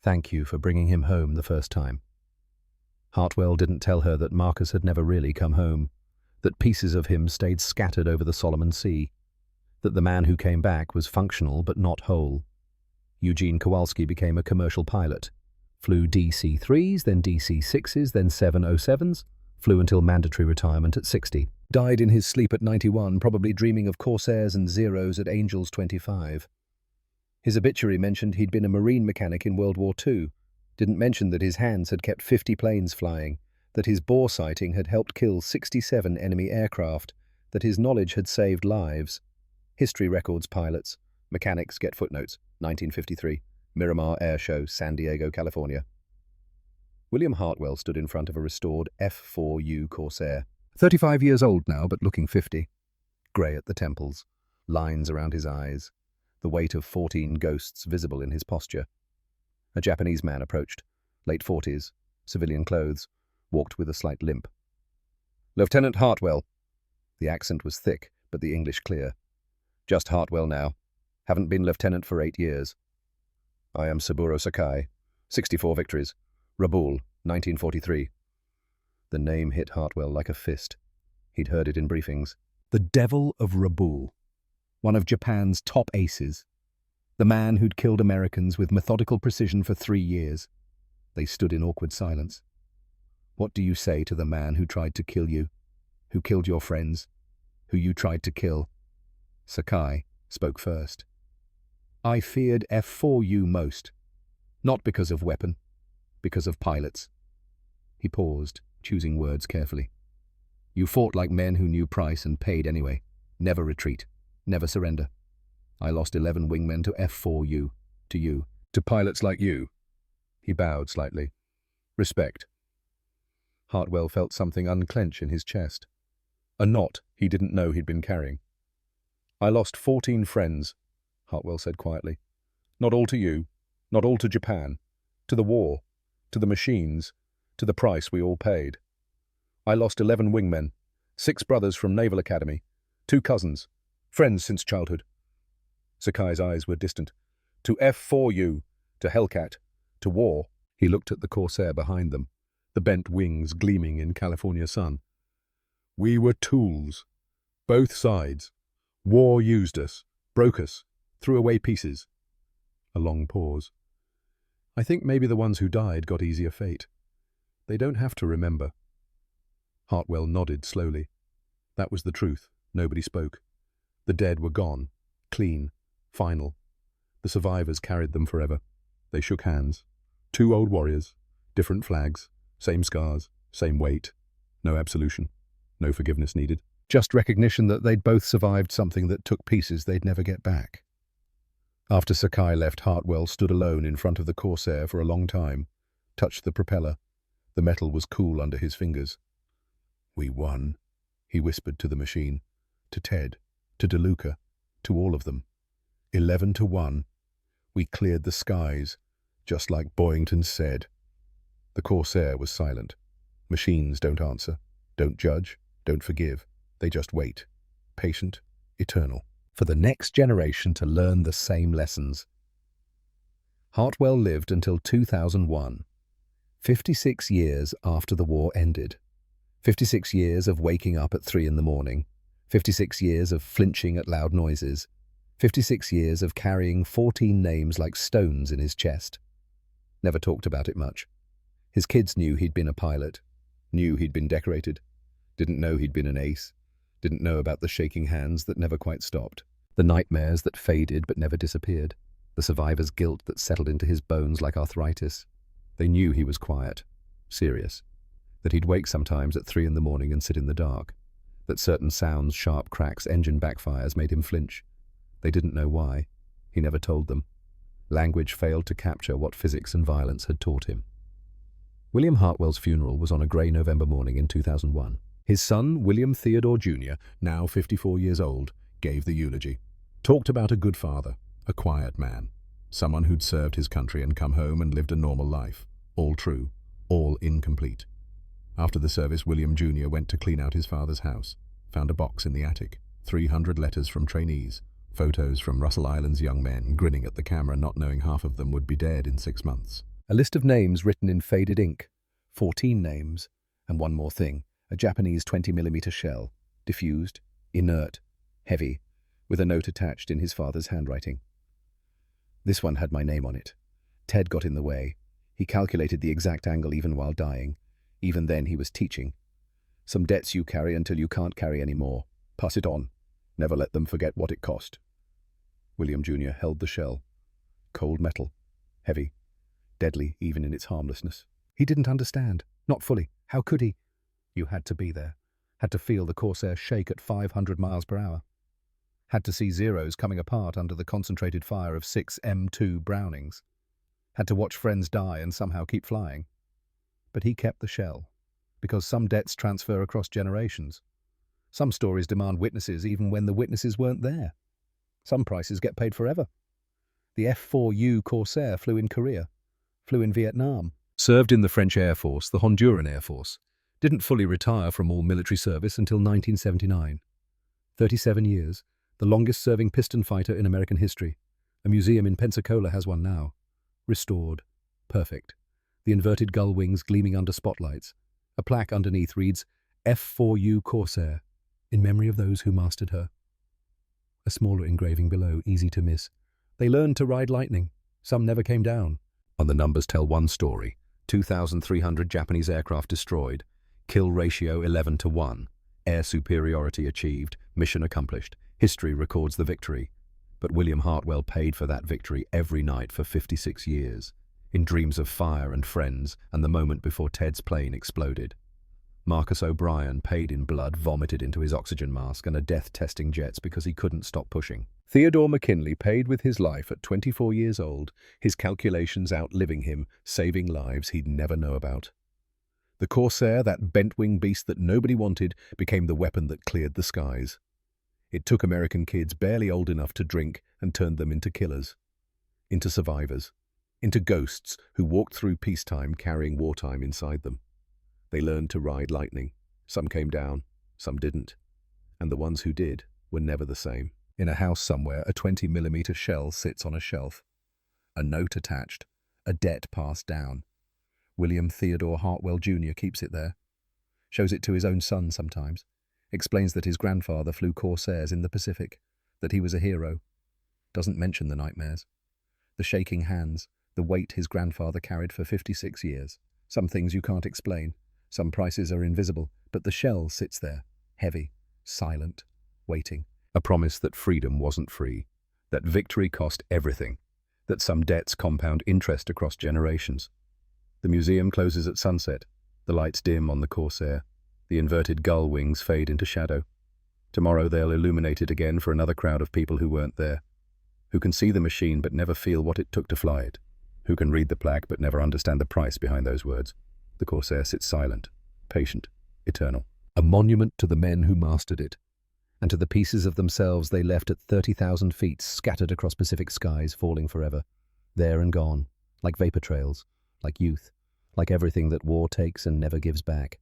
"Thank you for bringing him home the first time." Hartwell didn't tell her that Marcus had never really come home, that pieces of him stayed scattered over the Solomon Sea, that the man who came back was functional but not whole. Eugene Kowalski became a commercial pilot, flew DC-3s, then DC-6s, then 707s, flew until mandatory retirement at 60. Died in his sleep at 91, probably dreaming of Corsairs and Zeros at Angels 25. His obituary mentioned he'd been a marine mechanic in World War II, didn't mention that his hands had kept 50 planes flying, that his bore sighting had helped kill 67 enemy aircraft, that his knowledge had saved lives. History records pilots. Mechanics get footnotes. 1953. Miramar Air Show, San Diego, California. William Hartwell stood in front of a restored F4U Corsair. 35 years old now, but looking 50. Grey at the temples, lines around his eyes, the weight of 14 ghosts visible in his posture. A Japanese man approached, late 40s, civilian clothes, walked with a slight limp. "Lieutenant Hartwell." The accent was thick, but the English clear. "Just Hartwell now. Haven't been lieutenant for 8 years. I am Saburo Sakai, 64 victories. Rabaul, 1943. The name hit Hartwell like a fist. He'd heard it in briefings. The Devil of Rabaul, one of Japan's top aces. The man who'd killed Americans with methodical precision for 3 years. They stood in awkward silence. What do you say to the man who tried to kill you, who killed your friends, who you tried to kill? Sakai spoke first. I feared F4U most, not because of weapon, because of pilots. He paused, choosing words carefully. You fought like men who knew price and paid anyway. Never retreat, never surrender. I lost 11 wingmen to F4U, to you, to pilots like you. He bowed slightly. Respect. Hartwell felt something unclench in his chest. A knot he didn't know he'd been carrying. I lost 14 friends, Hartwell said quietly. Not all to you, not all to Japan, to the war, to the machines, to the price we all paid. I lost 11 wingmen, 6 brothers from Naval Academy, 2 cousins, friends since childhood. Sakai's eyes were distant. To F4U, to Hellcat, to war. He looked at the Corsair behind them, the bent wings gleaming in California sun. We were tools. Both sides. War used us, broke us, threw away pieces. A long pause. I think maybe the ones who died got easier fate. They don't have to remember. Hartwell nodded slowly. That was the truth. Nobody spoke. The dead were gone, clean, final. The survivors carried them forever. They shook hands. Two old warriors, different flags, same scars, same weight. No absolution, no forgiveness needed. Just recognition that they'd both survived something that took pieces they'd never get back. After Sakai left, Hartwell stood alone in front of the Corsair for a long time, touched the propeller. The metal was cool under his fingers. "We won," he whispered to the machine, to Ted, to DeLuca, to all of them. 11-1. We cleared the skies, just like Boyington said. The Corsair was silent. Machines don't answer, don't judge, don't forgive. They just wait, patient, eternal, for the next generation to learn the same lessons. Hartwell lived until 2001, 56 years after the war ended. 56 years of waking up at 3 in the morning, 56 years of flinching at loud noises, 56 years of carrying 14 names like stones in his chest. Never talked about it much. His kids knew he'd been a pilot, knew he'd been decorated, didn't know he'd been an ace, didn't know about the shaking hands that never quite stopped, the nightmares that faded but never disappeared, the survivor's guilt that settled into his bones like arthritis. They knew he was quiet, serious, that he'd wake sometimes at 3 in the morning and sit in the dark, that certain sounds, sharp cracks, engine backfires made him flinch. They didn't know why. He never told them. Language failed to capture what physics and violence had taught him. William Hartwell's funeral was on a grey November morning in 2001. His son, William Theodore Jr., now 54 years old, gave the eulogy. Talked about a good father, a quiet man, someone who'd served his country and come home and lived a normal life. All true, all incomplete. After the service, William Jr. went to clean out his father's house, found a box in the attic, 300 letters from trainees, photos from Russell Island's young men grinning at the camera, not knowing half of them would be dead in 6 months. A list of names written in faded ink, 14 names, and one more thing, a Japanese 20mm shell, diffused, inert, heavy, with a note attached in his father's handwriting. This one had my name on it. Ted got in the way. He calculated the exact angle even while dying. Even then he was teaching. Some debts you carry until you can't carry any more. Pass it on. Never let them forget what it cost. William Jr. held the shell. Cold metal. Heavy. Deadly even in its harmlessness. He didn't understand. Not fully. How could he? You had to be there. Had to feel the Corsair shake at 500 miles per hour. Had to see Zeros coming apart under the concentrated fire of 6 M2 Brownings. Had to watch friends die and somehow keep flying. But he kept the shell, because some debts transfer across generations. Some stories demand witnesses even when the witnesses weren't there. Some prices get paid forever. The F4U Corsair flew in Korea, flew in Vietnam, served in the French Air Force, the Honduran Air Force, didn't fully retire from all military service until 1979. 37 years, the longest-serving piston fighter in American history. A museum in Pensacola has one now. Restored. Perfect. The inverted gull wings gleaming under spotlights. A plaque underneath reads, F4U Corsair, in memory of those who mastered her. A smaller engraving below, easy to miss. They learned to ride lightning. Some never came down. On the numbers tell one story. 2,300 Japanese aircraft destroyed. Kill ratio 11-1. Air superiority achieved. Mission accomplished. History records the victory. But William Hartwell paid for that victory every night for 56 years. In dreams of fire and friends, and the moment before Ted's plane exploded. Marcus O'Brien, paid in blood, vomited into his oxygen mask and a death-testing jets because he couldn't stop pushing. Theodore McKinley paid with his life at 24 years old, his calculations outliving him, saving lives he'd never know about. The Corsair, that bent-wing beast that nobody wanted, became the weapon that cleared the skies. It took American kids barely old enough to drink and turned them into killers, into survivors, into ghosts who walked through peacetime carrying wartime inside them. They learned to ride lightning. Some came down, some didn't. And the ones who did were never the same. In a house somewhere, a 20mm shell sits on a shelf. A note attached, a debt passed down. William Theodore Hartwell Jr. keeps it there. Shows it to his own son sometimes. Explains that his grandfather flew Corsairs in the Pacific, that he was a hero. Doesn't mention the nightmares. The shaking hands, the weight his grandfather carried for 56 years. Some things you can't explain. Some prices are invisible, but the shell sits there, heavy, silent, waiting. A promise that freedom wasn't free, that victory cost everything, that some debts compound interest across generations. The museum closes at sunset. The lights dim on the Corsair. The inverted gull wings fade into shadow. Tomorrow they'll illuminate it again for another crowd of people who weren't there, who can see the machine but never feel what it took to fly it, who can read the plaque but never understand the price behind those words. The Corsair sits silent, patient, eternal. A monument to the men who mastered it, and to the pieces of themselves they left at 30,000 feet, scattered across Pacific skies, falling forever, there and gone, like vapor trails, like youth, like everything that war takes and never gives back.